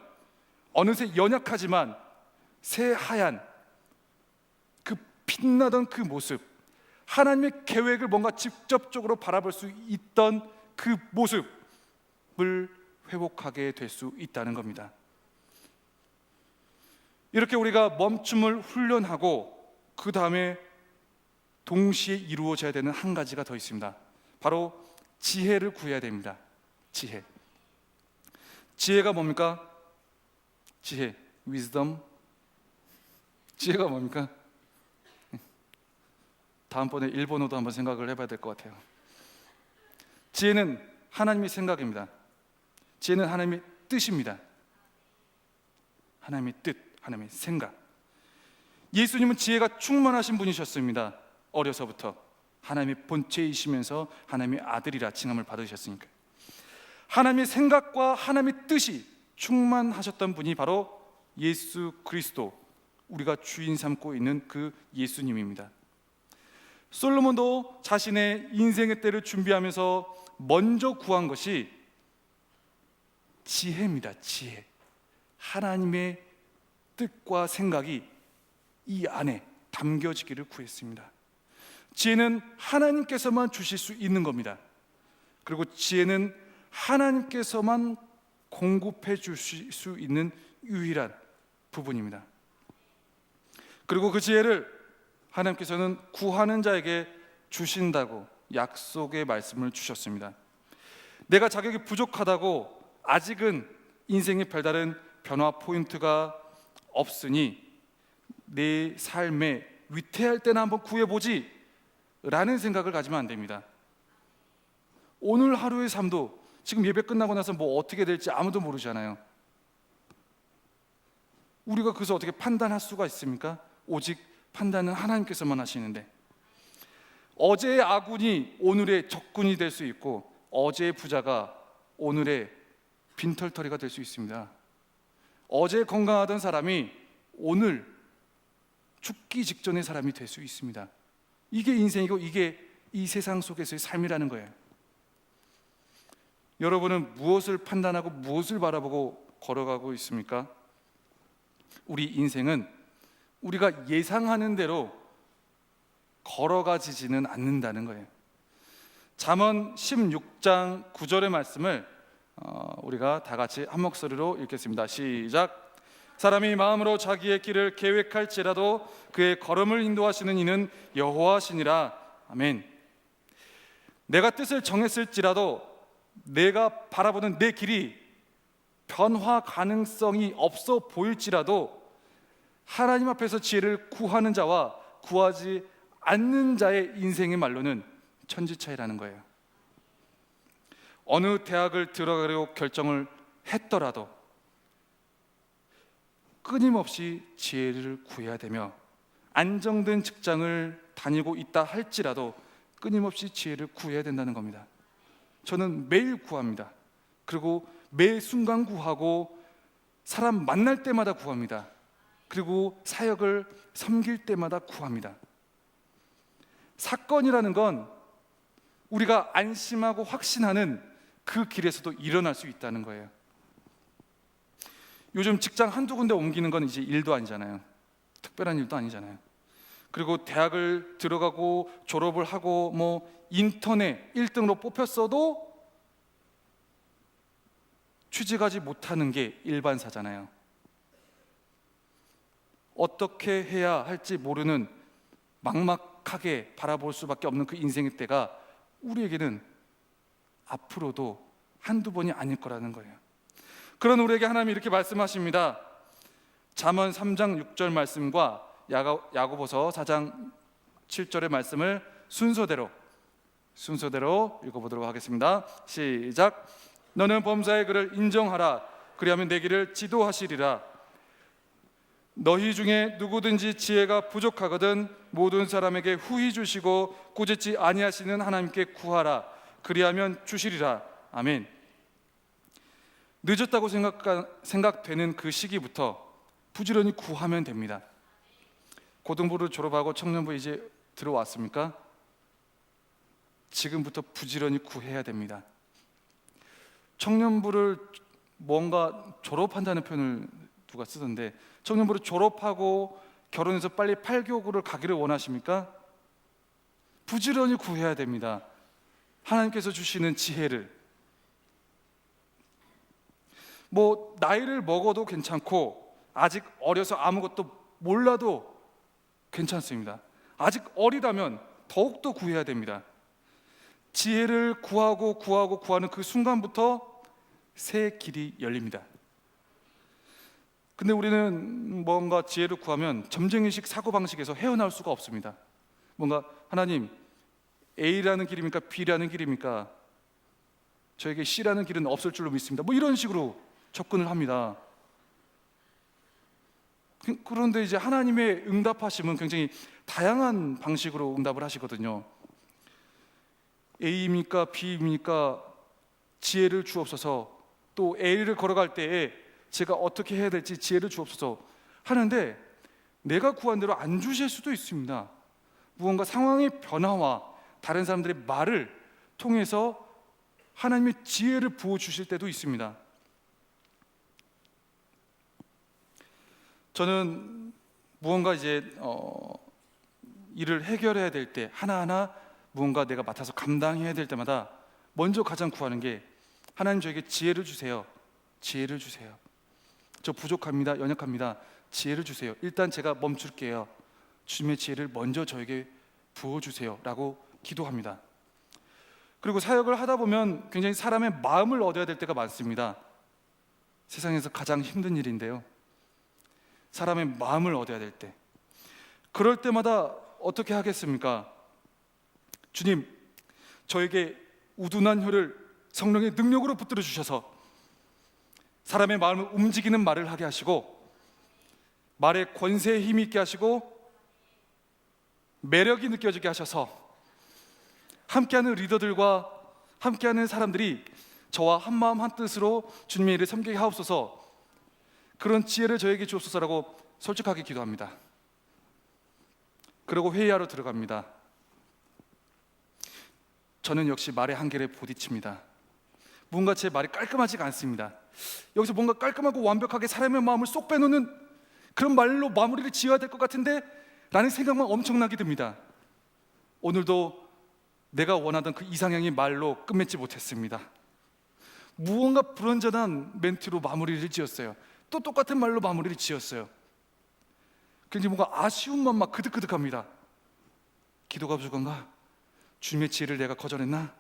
어느새 연약하지만 새하얀 그 빛나던 그 모습, 하나님의 계획을 뭔가 직접적으로 바라볼 수 있던 그 모습을 회복하게 될 수 있다는 겁니다. 이렇게 우리가 멈춤을 훈련하고 그 다음에 동시에 이루어져야 되는 한 가지가 더 있습니다. 바로 지혜를 구해야 됩니다. 지혜가 뭡니까? 지혜, wisdom. 지혜가 뭡니까? 다음번에 일본어도 한번 생각을 해봐야 될 것 같아요. 지혜는 하나님의 생각입니다. 지혜는 하나님의 뜻입니다. 하나님의 뜻, 하나님의 생각. 예수님은 지혜가 충만하신 분이셨습니다. 어려서부터 하나님의 본체이시면서 하나님의 아들이라 칭함을 받으셨으니까. 하나님의 생각과 하나님의 뜻이 충만하셨던 분이 바로 예수 그리스도, 우리가 주인 삼고 있는 그 예수님입니다. 솔로몬도 자신의 인생의 때를 준비하면서 먼저 구한 것이 지혜입니다. 지혜. 하나님의 뜻과 생각이 이 안에 담겨지기를 구했습니다. 지혜는 하나님께서만 주실 수 있는 겁니다. 그리고 지혜는 하나님께서만 공급해 주실 수 있는 유일한 부분입니다. 그리고 그 지혜를 하나님께서는 구하는 자에게 주신다고 약속의 말씀을 주셨습니다. 내가 자격이 부족하다고 아직은 인생의 별다른 변화 포인트가 없으니 내 삶에 위태할 때나 한번 구해보지 라는 생각을 가지면 안 됩니다. 오늘 하루의 삶도 지금 예배 끝나고 나서 뭐 어떻게 될지 아무도 모르잖아요. 우리가 그래서 어떻게 판단할 수가 있습니까? 오직 판단은 하나님께서만 하시는데, 어제의 아군이 오늘의 적군이 될 수 있고 어제의 부자가 오늘의 빈털터리가 될 수 있습니다. 어제 건강하던 사람이 오늘 죽기 직전의 사람이 될 수 있습니다. 이게 인생이고 이게 이 세상 속에서의 삶이라는 거예요. 여러분은 무엇을 판단하고 무엇을 바라보고 걸어가고 있습니까? 우리 인생은 우리가 예상하는 대로 걸어가지지는 않는다는 거예요. 잠언 16장 9절의 말씀을 우리가 다 같이 한 목소리로 읽겠습니다. 시작. 사람이 마음으로 자기의 길을 계획할지라도 그의 걸음을 인도하시는 이는 여호와시니라. 아멘. 내가 뜻을 정했을지라도 내가 바라보는 내 길이 변화 가능성이 없어 보일지라도 하나님 앞에서 지혜를 구하는 자와 구하지 않는 자의 인생의 말로는 천지차이라는 거예요. 어느 대학을 들어가려고 결정을 했더라도 끊임없이 지혜를 구해야 되며, 안정된 직장을 다니고 있다 할지라도 끊임없이 지혜를 구해야 된다는 겁니다. 저는 매일 구합니다. 그리고 매 순간 구하고 사람 만날 때마다 구합니다. 그리고 사역을 섬길 때마다 구합니다. 사건이라는 건 우리가 안심하고 확신하는 그 길에서도 일어날 수 있다는 거예요. 요즘 직장 한두 군데 옮기는 건 이제 일도 아니잖아요. 특별한 일도 아니잖아요. 그리고 대학을 들어가고 졸업을 하고 뭐 인턴에 1등으로 뽑혔어도 취직하지 못하는 게 일반사잖아요. 어떻게 해야 할지 모르는 막막하게 바라볼 수밖에 없는 그 인생의 때가 우리에게는 앞으로도 한두 번이 아닐 거라는 거예요. 그런 우리에게 하나님이 이렇게 말씀하십니다. 잠언 3장 6절 말씀과 야고보서 4장 7절의 말씀을 순서대로 읽어보도록 하겠습니다. 시작. 너는 범사의 그를 인정하라. 그리하면 내 길을 지도하시리라. 너희 중에 누구든지 지혜가 부족하거든 모든 사람에게 후히 주시고 꾸짖지 아니하시는 하나님께 구하라. 그리하면 주시리라. 아멘. 늦었다고 생각되는 그 시기부터 부지런히 구하면 됩니다. 고등부를 졸업하고 청년부 이제 들어왔습니까? 지금부터 부지런히 구해야 됩니다. 청년부를 뭔가 졸업한다는 표현을 누가 쓰던데, 청년부를 졸업하고 결혼해서 빨리 8교구를 가기를 원하십니까? 부지런히 구해야 됩니다. 하나님께서 주시는 지혜를. 뭐 나이를 먹어도 괜찮고 아직 어려서 아무것도 몰라도 괜찮습니다. 아직 어리다면 더욱더 구해야 됩니다. 지혜를 구하는 그 순간부터 새 길이 열립니다. 근데 우리는 뭔가 지혜를 구하면 점쟁이식 사고방식에서 헤어나올 수가 없습니다. 뭔가 하나님, A라는 길입니까? B라는 길입니까? 저에게 C라는 길은 없을 줄로 믿습니다. 뭐 이런 식으로 접근을 합니다. 그런데 이제 하나님의 응답하심은 굉장히 다양한 방식으로 응답을 하시거든요. A입니까? B입니까? 지혜를 주옵소서. 또 A를 걸어갈 때에 제가 어떻게 해야 될지 지혜를 주옵소서 하는데, 내가 구한 대로 안 주실 수도 있습니다. 무언가 상황의 변화와 다른 사람들의 말을 통해서 하나님의 지혜를 부어주실 때도 있습니다. 저는 무언가 이제 일을 해결해야 될 때, 하나하나 무언가 내가 맡아서 감당해야 될 때마다 먼저 가장 구하는 게, 하나님 저에게 지혜를 주세요. 지혜를 주세요. 저 부족합니다. 연약합니다. 지혜를 주세요. 일단 제가 멈출게요. 주님의 지혜를 먼저 저에게 부어주세요 라고 기도합니다. 그리고 사역을 하다 보면 굉장히 사람의 마음을 얻어야 될 때가 많습니다. 세상에서 가장 힘든 일인데요, 사람의 마음을 얻어야 될 때, 그럴 때마다 어떻게 하겠습니까? 주님, 저에게 우둔한 혀를 성령의 능력으로 붙들어 주셔서 사람의 마음을 움직이는 말을 하게 하시고, 말의 권세에 힘이 있게 하시고, 매력이 느껴지게 하셔서 함께하는 리더들과 함께하는 사람들이 저와 한마음 한뜻으로 주님의 일을 섬기게 하옵소서, 그런 지혜를 저에게 주옵소서라고 솔직하게 기도합니다. 그리고 회의하러 들어갑니다. 저는 역시 말의 한계를 부딪힙니다. 뭔가 제 말이 깔끔하지가 않습니다. 여기서 뭔가 깔끔하고 완벽하게 사람의 마음을 쏙 빼놓는 그런 말로 마무리를 지어야 될 것 같은데 라는 생각만 엄청나게 듭니다. 오늘도 내가 원하던 그 이상형의 말로 끝맺지 못했습니다. 무언가 불완전한 멘트로 마무리를 지었어요. 또 똑같은 말로 마무리를 지었어요. 굉장히 뭔가 아쉬운 마음 막 그득그득합니다. 기도가 부족한가? 주님의 지혜를 내가 거절했나?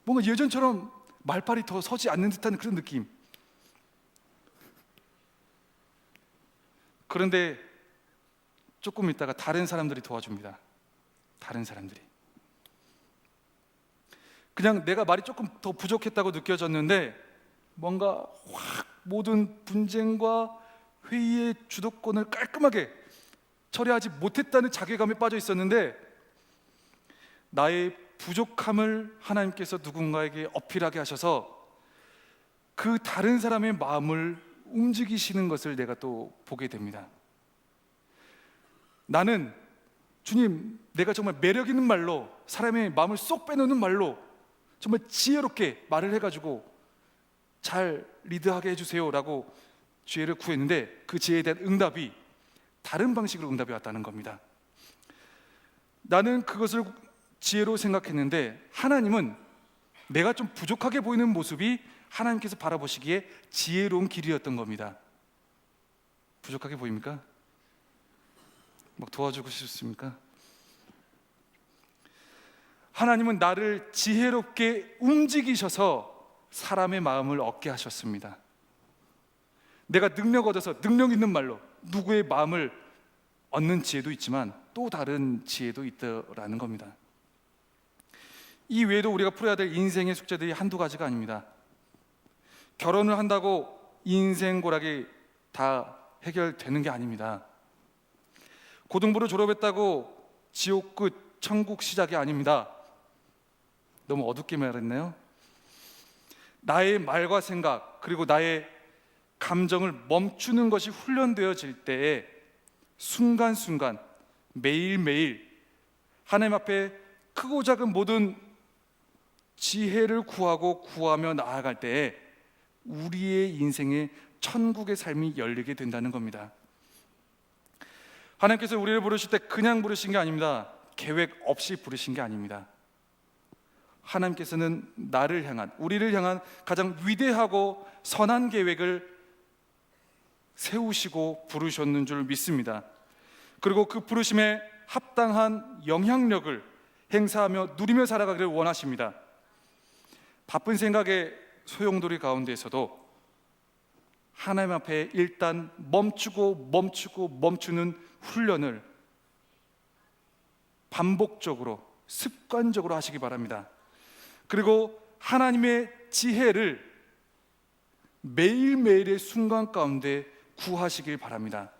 뭔가 예전처럼 말빨이 더 서지 않는 듯한 그런 느낌. 그런데 조금 있다가 다른 사람들이 도와줍니다. 다른 사람들이. 그냥 내가 말이 조금 더 부족했다고 느껴졌는데 뭔가 확 모든 분쟁과 회의의 주도권을 깔끔하게 처리하지 못했다는 자괴감에 빠져 있었는데, 나의 부족함을 하나님께서 누군가에게 어필하게 하셔서 그 다른 사람의 마음을 움직이시는 것을 내가 또 보게 됩니다. 나는 주님, 내가 정말 매력 있는 말로, 사람의 마음을 쏙 빼놓는 말로 정말 지혜롭게 말을 해가지고 잘 리드하게 해주세요 라고 지혜를 구했는데, 그 지혜에 대한 응답이 다른 방식으로 응답이 왔다는 겁니다. 나는 그것을 지혜로 생각했는데, 하나님은 내가 좀 부족하게 보이는 모습이 하나님께서 바라보시기에 지혜로운 길이었던 겁니다. 부족하게 보입니까? 막 도와주고 싶습니까? 하나님은 나를 지혜롭게 움직이셔서 사람의 마음을 얻게 하셨습니다. 내가 능력 얻어서 능력 있는 말로 누구의 마음을 얻는 지혜도 있지만 또 다른 지혜도 있다라는 겁니다. 이 외에도 우리가 풀어야 될 인생의 숙제들이 한두 가지가 아닙니다. 결혼을 한다고 인생 고락이 다 해결되는 게 아닙니다. 고등부를 졸업했다고 지옥 끝 천국 시작이 아닙니다. 너무 어둡게 말했네요. 나의 말과 생각 그리고 나의 감정을 멈추는 것이 훈련되어질 때에 순간순간 매일매일 하나님 앞에 크고 작은 모든 지혜를 구하며 나아갈 때에 우리의 인생에 천국의 삶이 열리게 된다는 겁니다. 하나님께서 우리를 부르실 때 그냥 부르신 게 아닙니다. 계획 없이 부르신 게 아닙니다. 하나님께서는 나를 향한, 우리를 향한 가장 위대하고 선한 계획을 세우시고 부르셨는 줄 믿습니다. 그리고 그 부르심에 합당한 영향력을 행사하며 누리며 살아가기를 원하십니다. 바쁜 생각의 소용돌이 가운데에서도 하나님 앞에 일단 멈추는 훈련을 반복적으로 습관적으로 하시기 바랍니다. 그리고 하나님의 지혜를 매일매일의 순간 가운데 구하시길 바랍니다.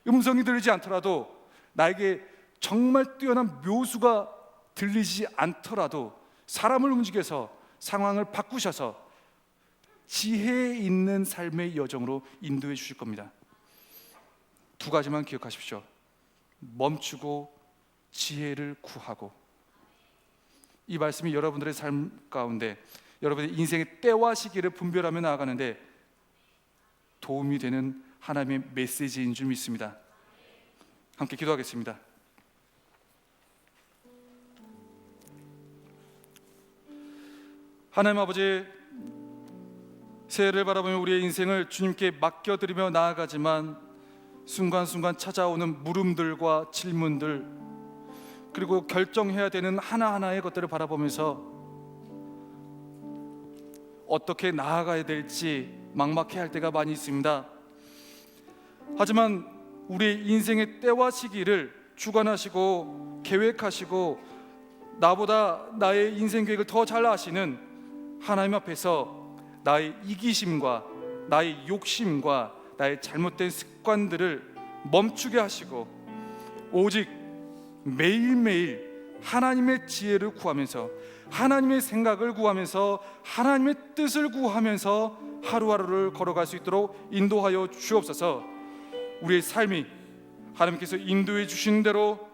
음성이 들리지 않더라도, 나에게 정말 뛰어난 묘수가 들리지 않더라도 사람을 움직여서 상황을 바꾸셔서 지혜 있는 삶의 여정으로 인도해 주실 겁니다. 두 가지만 기억하십시오. 멈추고 지혜를 구하고. 이 말씀이 여러분들의 삶 가운데 여러분의 인생의 때와 시기를 분별하며 나아가는데 도움이 되는 하나님의 메시지인 줄 믿습니다. 함께 기도하겠습니다. 하나님 아버지, 새해를 바라보며 우리의 인생을 주님께 맡겨드리며 나아가지만 순간순간 찾아오는 물음들과 질문들, 그리고 결정해야 되는 하나하나의 것들을 바라보면서 어떻게 나아가야 될지 막막해할 때가 많이 있습니다. 하지만 우리의 인생의 때와 시기를 주관하시고 계획하시고 나보다 나의 인생 계획을 더 잘 아시는 하나님 앞에서 나의 이기심과 나의 욕심과 나의 잘못된 습관들을 멈추게 하시고 오직 매일매일 하나님의 지혜를 구하면서, 하나님의 생각을 구하면서, 하나님의 뜻을 구하면서 하루하루를 걸어갈 수 있도록 인도하여 주옵소서. 우리의 삶이 하나님께서 인도해 주시는 대로,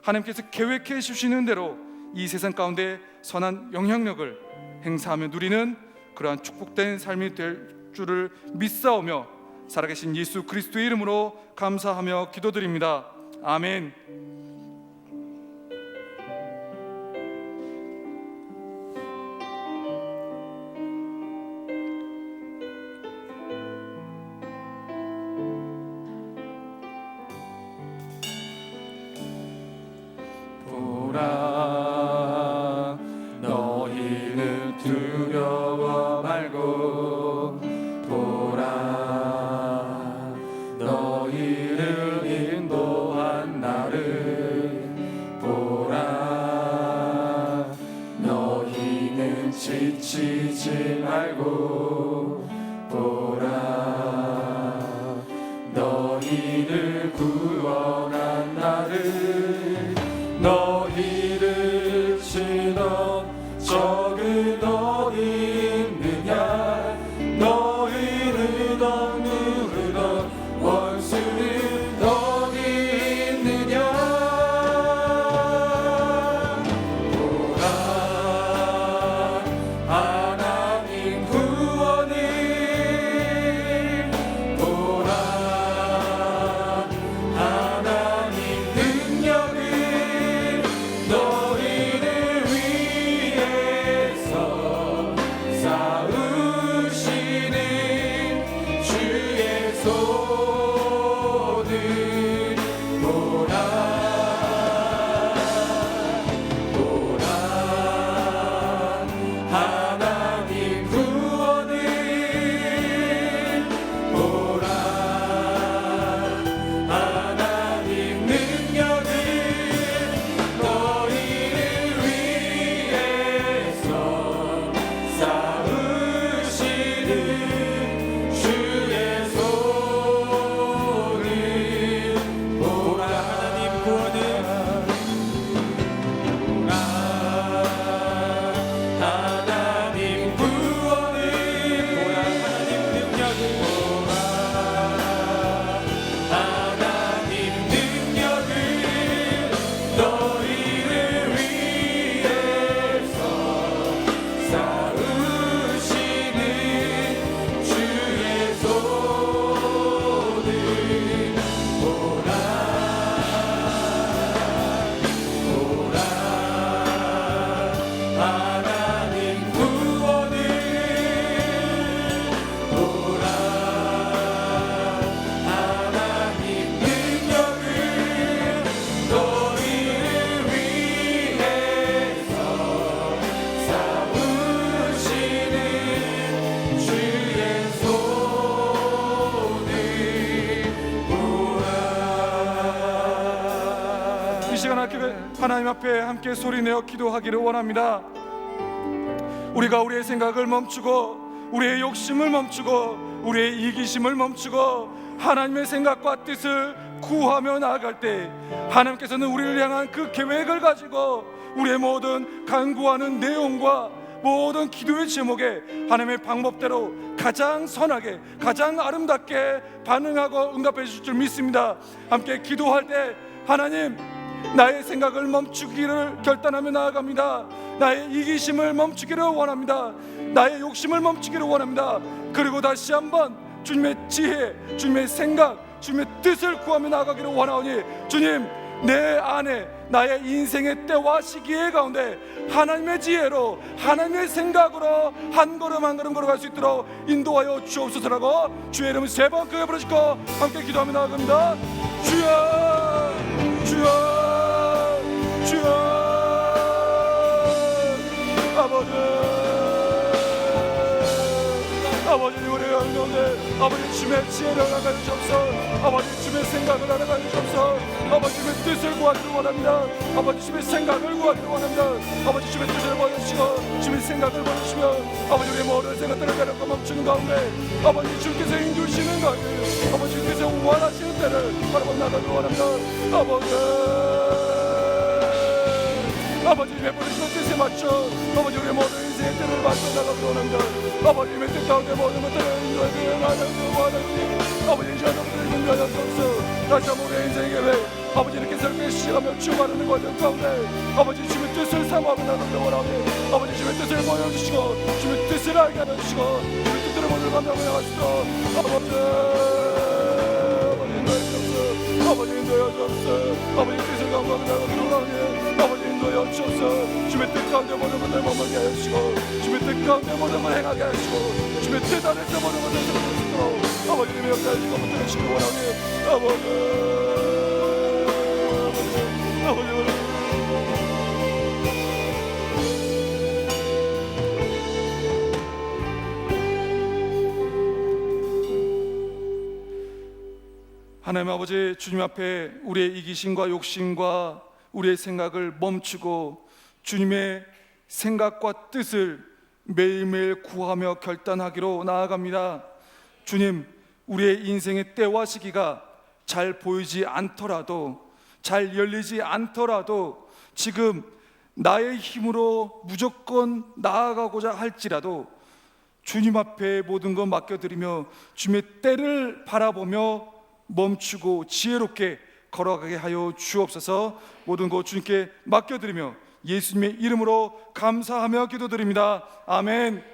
하나님께서 계획해 주시는 대로 이 세상 가운데 선한 영향력을 행사하며 누리는 그러한 축복된 삶이 될 줄을 믿사오며 살아계신 예수 그리스도의 이름으로 감사하며 기도드립니다. 아멘. 보라, 너희는 두려워 말고 보라, 너희를 인도한 나를 있느냐 하나님 구원을 보라 하나님 능력을 너희를 위해서 쌓으시는 주의 손을 보라 하나님 구원을 보라 하나님 능력을 너희를 위해서 쌓으시는 주의 손을 보라 하나님 구원을 하나님 구원을 보라 하나님 능력을 보라 하나님 능력을 너희를 위해서 쌓으시는 주의 손을 보라 하나님 구원을 보라 하나님 능력을 너희를 위해서 쌓으시는 주의 손을 보라. 이 시간 하나님 앞에 함께 소리내어 기도하기를 원합니다. 우리가 우리의 생각을 멈추고 우리의 욕심을 멈추고 우리의 이기심을 멈추고 하나님의 생각과 뜻을 구하며 나아갈 때 하나님께서는 우리를 향한 그 계획을 가지고 우리의 모든 간구하는 내용과 모든 기도의 제목에 하나님의 방법대로 가장 선하게 가장 아름답게 반응하고 응답해 주실 줄 믿습니다. 함께 기도할 때 하나님 나의 생각을 멈추기를 결단하며 나아갑니다. 나의 이기심을 멈추기를 원합니다. 나의 욕심을 멈추기를 원합니다. 그리고 다시 한번 주님의 지혜, 주님의 생각, 주님의 뜻을 구하며 나아가기를 원하오니 주님 내 안에 나의 인생의 때와 시기의 가운데 하나님의 지혜로 하나님의 생각으로 한 걸음 한 걸음 걸어갈 수 있도록 인도하여 주옵소서라고 주의 이름을 3번 크게 부르시고 함께 기도하며 나아갑니다. 주여 주여 주여 아버지 우리의 가운데 아버지 주의 지혜를 알아가 주옵소서. 아버지 주의 생각을 알아가 주옵소서. 아버지 주의 뜻을 구하기를 원합니다. 아버지 주의 생각을 구하기를 원합니다. 아버지 주의 뜻을 보여주시고 주의 생각을 보여주시며 아버지 우리의 모든 생각들을 가볍게 멈추는 가운데 아버지 주께서 인도하시는 가운데 아버지 주께서 원하시는 때를 바라보 나가기를 원합니다. 아버지 베푸시는 뜻에 맞춰 아버지 우리의 모든 인생의 때를 맞춰 나가기를 원합니다. 아버지의 뜻 가운데 모든 것들을 인도하기를 원합니다. 아버지 이제 너희들을 인도하여 주옵소서. 다시 한번 우리의 인생의 계획 아버지 이렇게 새롭게 시작하며 충만하는 과정 가운데 아버지 주의 뜻을 사모하며 나가기를 원하오니 아버지 주의 뜻을 보여주시고 주의 뜻을 알게 하여 주시고 주의 뜻대로 모든 감당을 나갈 수 있도록 아버지 인도하여 주옵소서. 아버지 뜻을 감당하며 나가기를 원하오니 아버지 인도하여 주옵소서. 주의 뜻 가운데 모든 것을 머물게 하여 주시고 주의 뜻 가운데 모든 걸 행하게 하여 주시고 주의 뜻 안에서 모든 것을 세울 수 있도록 아버지님의 역사를 지금 붙들으시기 원하오니 아버지 하나님 아버지 주님 앞에 우리의 이기심과 욕심과 우리의 생각을 멈추고 주님의 생각과 뜻을 매일매일 구하며 결단하기로 나아갑니다. 주님, 우리의 인생의 때와 시기가 잘 보이지 않더라도, 잘 열리지 않더라도, 지금 나의 힘으로 무조건 나아가고자 할지라도 주님 앞에 모든 것 맡겨드리며 주님의 때를 바라보며 멈추고 지혜롭게 걸어가게 하여 주옵소서. 모든 것 주님께 맡겨드리며 예수님의 이름으로 감사하며 기도드립니다. 아멘.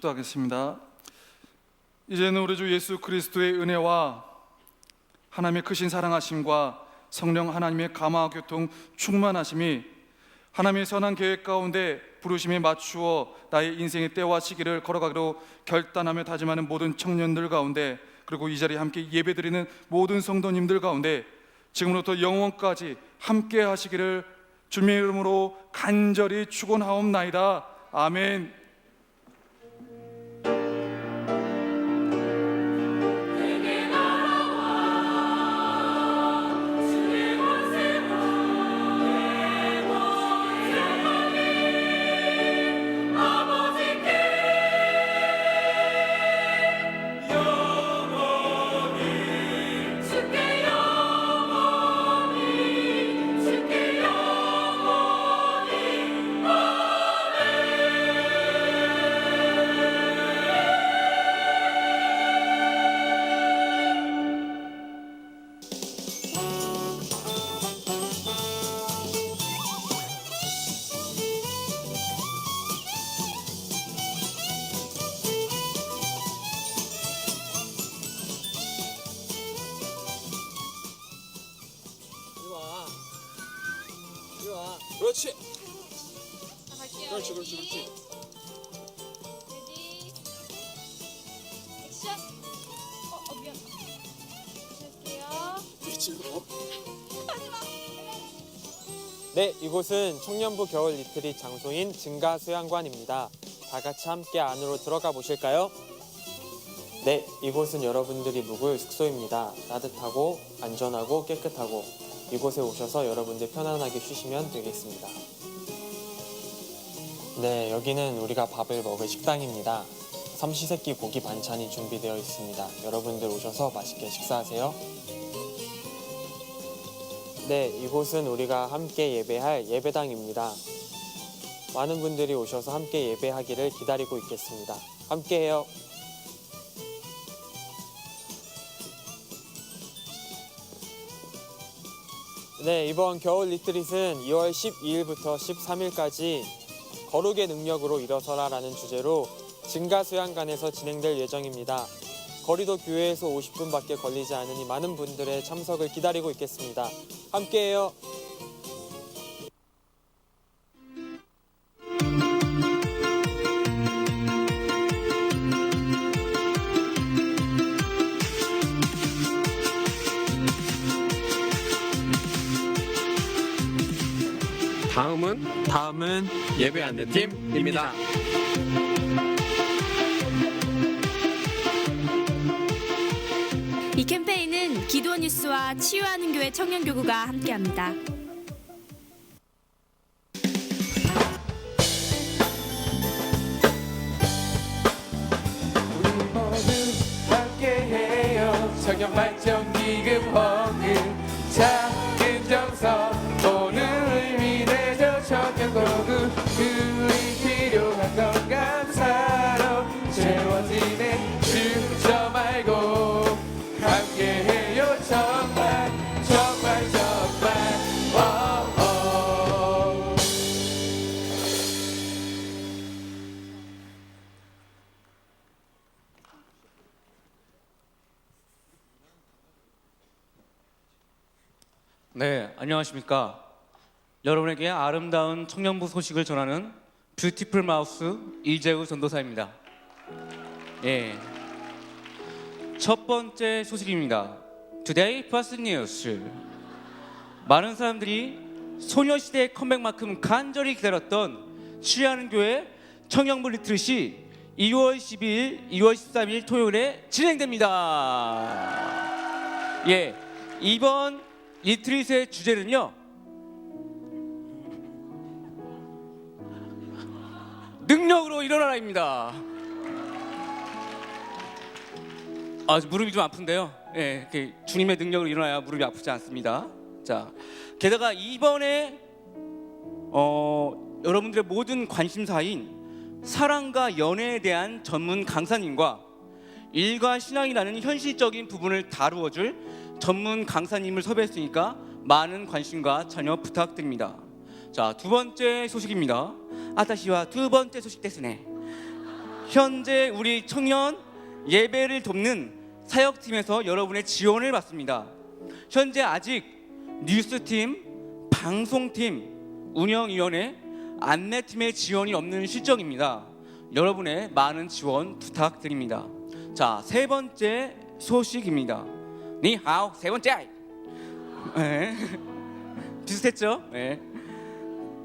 축도하겠습니다. 이제는 우리 주 예수 그리스도의 은혜와 하나님의 크신 사랑하심과 성령 하나님의 감화 교통 충만하심이 하나님의 선한 계획 가운데 부르심에 맞추어 나의 인생의 때와 시기를 걸어가기로 결단하며 다짐하는 모든 청년들 가운데, 그리고 이 자리에 함께 예배드리는 모든 성도님들 가운데 지금부터 영원까지 함께 하시기를 주님의 이름으로 간절히 축원하옵나이다. 아멘. 그렇지. 자, 갈게요. 그렇지, 레디. 그렇지, 그렇지. 레디. 액션. 미안. 할게요. 그렇지. 네, 이곳은 청년부 겨울 리트릿 장소인 증가 수양관입니다. 다 같이 함께 안으로 들어가 보실까요? 네, 이곳은 여러분들이 묵을 숙소입니다. 따뜻하고 안전하고 깨끗하고 이곳에 오셔서 여러분들 편안하게 쉬시면 되겠습니다. 네, 여기는 우리가 밥을 먹을 식당입니다. 삼시세끼 고기 반찬이 준비되어 있습니다. 여러분들 오셔서 맛있게 식사하세요. 네, 이곳은 우리가 함께 예배할 예배당입니다. 많은 분들이 오셔서 함께 예배하기를 기다리고 있겠습니다. 함께해요. 네, 이번 겨울 리트릿은 2월 12일부터 13일까지 거룩의 능력으로 일어서라라는 주제로 증가수양관에서 진행될 예정입니다. 거리도 교회에서 50분밖에 걸리지 않으니 많은 분들의 참석을 기다리고 있겠습니다. 함께해요. 다음은 예배 안내팀입니다. 이 캠페인은 기도원 뉴스와 치유하는 교회 청년교구가 함께합니다. 우리 모두 함께해요. 청년발전기금 헌금 작은 정성 오늘 위내죠. 청년교구 우리 필요한 건 감사로 채워지네. 주저 말고 함께해요. 정말 정말 정말 오오. 네, 안녕하십니까. 여러분에게 아름다운 청년부 소식을 전하는 뷰티풀 마우스 이재우 전도사입니다. 예. 첫 번째 소식입니다. Today First News. 많은 사람들이 소녀시대 컴백만큼 간절히 기다렸던 취하는 교회 청년부 리트릿이 2월 12일, 2월 13일 토요일에 진행됩니다. 예, 이번 리트릿의 주제는요, 능력으로 일어나라입니다. 무릎이 좀 아픈데요. 예, 주님의 능력으로 일어나야 무릎이 아프지 않습니다. 자, 게다가 이번에 여러분들의 모든 관심사인 사랑과 연애에 대한 전문 강사님과 일과 신앙이라는 현실적인 부분을 다루어줄 전문 강사님을 섭외했으니까 많은 관심과 참여 부탁드립니다. 자, 두 번째 소식입니다. 아타시와 두 번째 소식 데스네. 현재 우리 청년 예배를 돕는 사역팀에서 여러분의 지원을 받습니다. 현재 아직 뉴스팀, 방송팀, 운영위원회, 안내팀의 지원이 없는 실정입니다. 여러분의 많은 지원 부탁드립니다. 자, 세 번째 소식입니다. 니하오, 세 번째. 네. 비슷했죠? 네.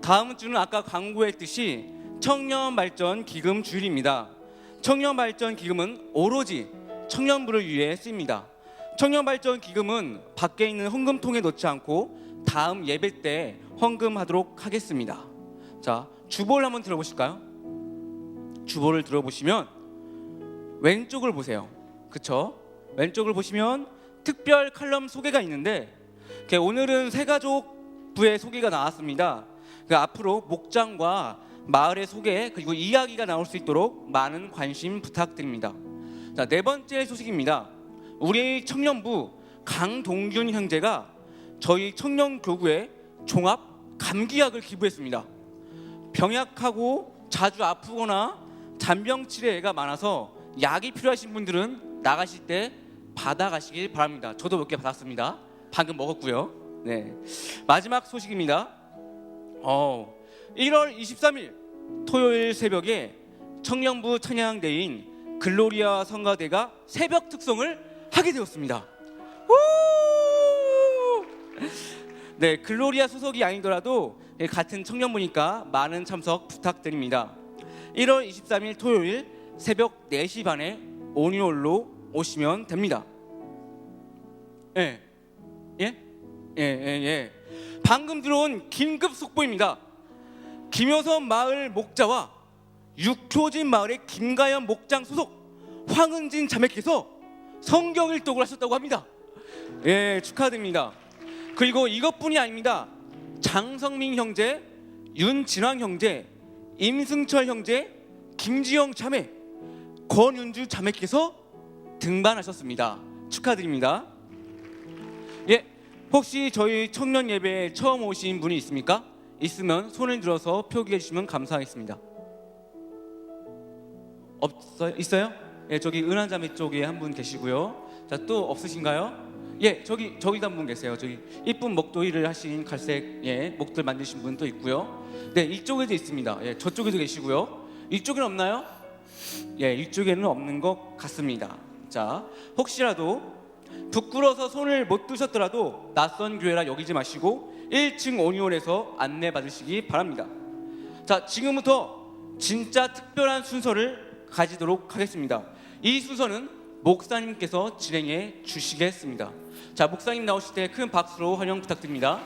다음 주는 아까 광고했듯이 청년발전기금 주일입니다. 청년발전기금은 오로지 청년부를 위해 쓰입니다. 청년발전기금은 밖에 있는 헌금통에 넣지 않고 다음 예배 때 헌금하도록 하겠습니다. 자, 주보를 한번 들어보실까요? 주보를 들어보시면 왼쪽을 보세요. 그쵸? 왼쪽을 보시면 특별 칼럼 소개가 있는데 오늘은 새가족부의 소개가 나왔습니다. 앞으로 목장과 마을의 소개 그리고 이야기가 나올 수 있도록 많은 관심 부탁드립니다. 자, 네 번째 소식입니다. 우리 청년부 강동균 형제가 저희 청년교구에 종합 감기약을 기부했습니다. 병약하고 자주 아프거나 잔병 치레가 많아서 약이 필요하신 분들은 나가실 때 받아가시길 바랍니다. 저도 몇 개 받았습니다. 방금 먹었고요. 네. 마지막 소식입니다. 1월 23일 토요일 새벽에 청년부 찬양대인 글로리아 성가대가 새벽 특송을 하게 되었습니다. 우! 네, 글로리아 소속이 아니더라도 같은 청년부니까 많은 참석 부탁드립니다. 1월 23일 토요일 새벽 4시 반에 온리올로 오시면 됩니다. 예. 방금 들어온 긴급 속보입니다. 김효선 마을 목자와 육효진 마을의 김가연 목장 소속 황은진 자매께서 성경 일독을 하셨다고 합니다. 예, 축하드립니다. 그리고 이것뿐이 아닙니다. 장성민 형제, 윤진왕 형제, 임승철 형제, 김지영 자매, 권윤주 자매께서 등반하셨습니다. 축하드립니다. 예, 혹시 저희 청년 예배에 처음 오신 분이 있습니까? 있으면 손을 들어서 표기해 주시면 감사하겠습니다. 없어요? 있어요? 예, 저기 은한자매 쪽에 한 분 계시고요. 자, 또 없으신가요? 예, 저기도 한 분 계세요. 저기 이쁜 목도리를 하신 갈색 목들 만드신 분 또 있고요. 네, 이쪽에도 있습니다. 예, 저쪽에도 계시고요. 이쪽에는 없나요? 예, 이쪽에는 없는 것 같습니다. 자, 혹시라도 부끄러워서 손을 못 드셨더라도 낯선 교회라 여기지 마시고 1층 오니온에서 안내 받으시기 바랍니다. 자, 지금부터 진짜 특별한 순서를 가지도록 하겠습니다. 이 순서는 목사님께서 진행해 주시겠습니다. 자, 목사님 나오실 때 큰 박수로 환영 부탁드립니다.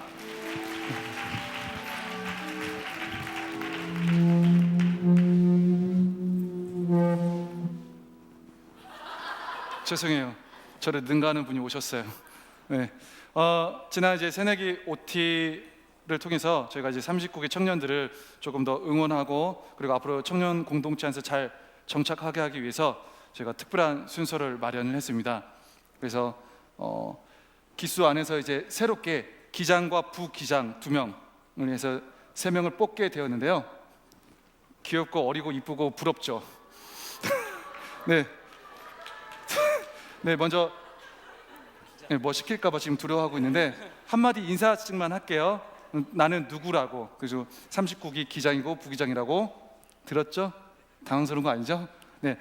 죄송해요. 저를 능가하는 분이 오셨어요. 네. 지난 이제 새내기 OT를 통해서 저희가 이제 39개 청년들을 조금 더 응원하고 그리고 앞으로 청년 공동체 안에서 잘 정착하게 하기 위해서 제가 특별한 순서를 마련을 했습니다. 그래서 기수 안에서 이제 새롭게 기장과 부기장 2명을 해서 3명을 뽑게 되었는데요. 귀엽고 어리고 이쁘고 부럽죠. 네. 네, 먼저 뭐 시킬까봐 지금 두려워하고 있는데 한마디 인사씩만 할게요. 나는 누구라고. 그래서 39기 기장이고 부기장이라고 들었죠? 당황스러운 거 아니죠? 네,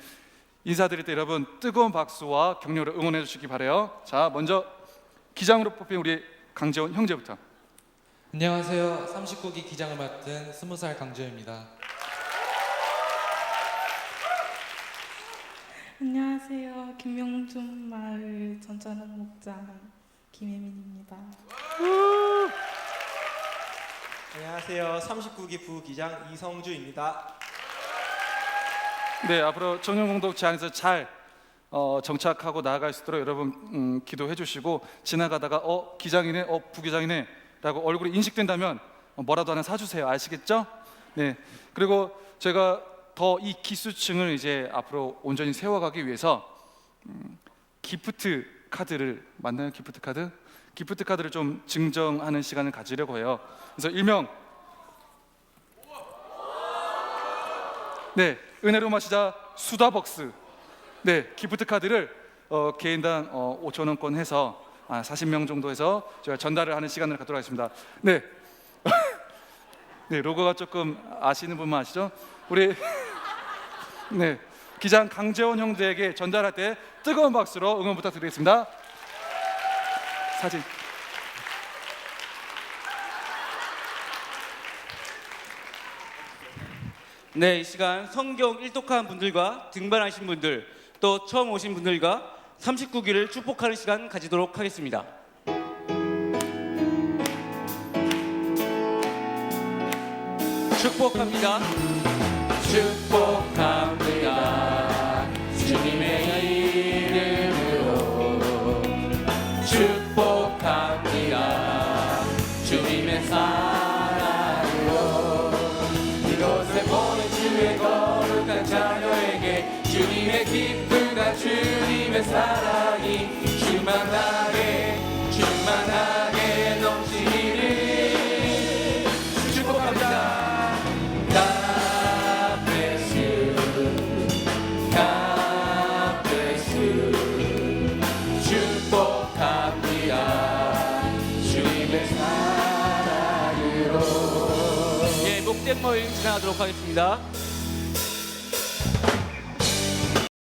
인사드릴 때 여러분 뜨거운 박수와 격려를 응원해 주시기 바라요. 자, 먼저 기장으로 뽑힌 우리 강재원 형제부터. 안녕하세요. 39기 기장을 맡은 20살 강재호입니다. 안녕하세요. 김명준 마을 전자는 목장 김혜민입니다. 안녕하세요. 39기 부기장 이성주입니다. 네, 앞으로 청년 공동체 안에서 잘 정착하고 나아갈 수 있도록 여러분 기도해 주시고 지나가다가 기장이네, 부기장이네 라고 얼굴이 인식된다면 뭐라도 하나 사주세요. 아시겠죠? 네, 그리고 제가 더 이 기수층을 이제 앞으로 온전히 세워가기 위해서 기프트 카드를 맞나요? 기프트 카드? 기프트 카드를 좀 증정하는 시간을 가지려고 해요. 그래서 일명 네, 은혜로 마시자 수다벅스. 네, 기프트 카드를 개인당 5,000원권 해서 40명 정도 해서 제가 전달을 하는 시간을 갖도록 하겠습니다. 네. 네, 로고가 조금 아시는 분만 아시죠? 우리 네, 기장 강재원 형제에게 전달할 때 뜨거운 박수로 응원 부탁드리겠습니다. 사진. 네, 이 시간 성경 일독한 분들과 등반하신 분들 또 처음 오신 분들과 39기를 축복하는 시간 가지도록 하겠습니다. 축복합니다. 축복합니다. 주님의 이름으로 축복합니다. 주님의 사랑으로 이곳에 보낸 주의 거룩한 자녀에게 주님의 기쁨과 주님의 사랑이 충만하게 넘치기를 축복합니다. 축복합니다. 주님의 사랑으로 생모임 진행하도록 하겠습니다.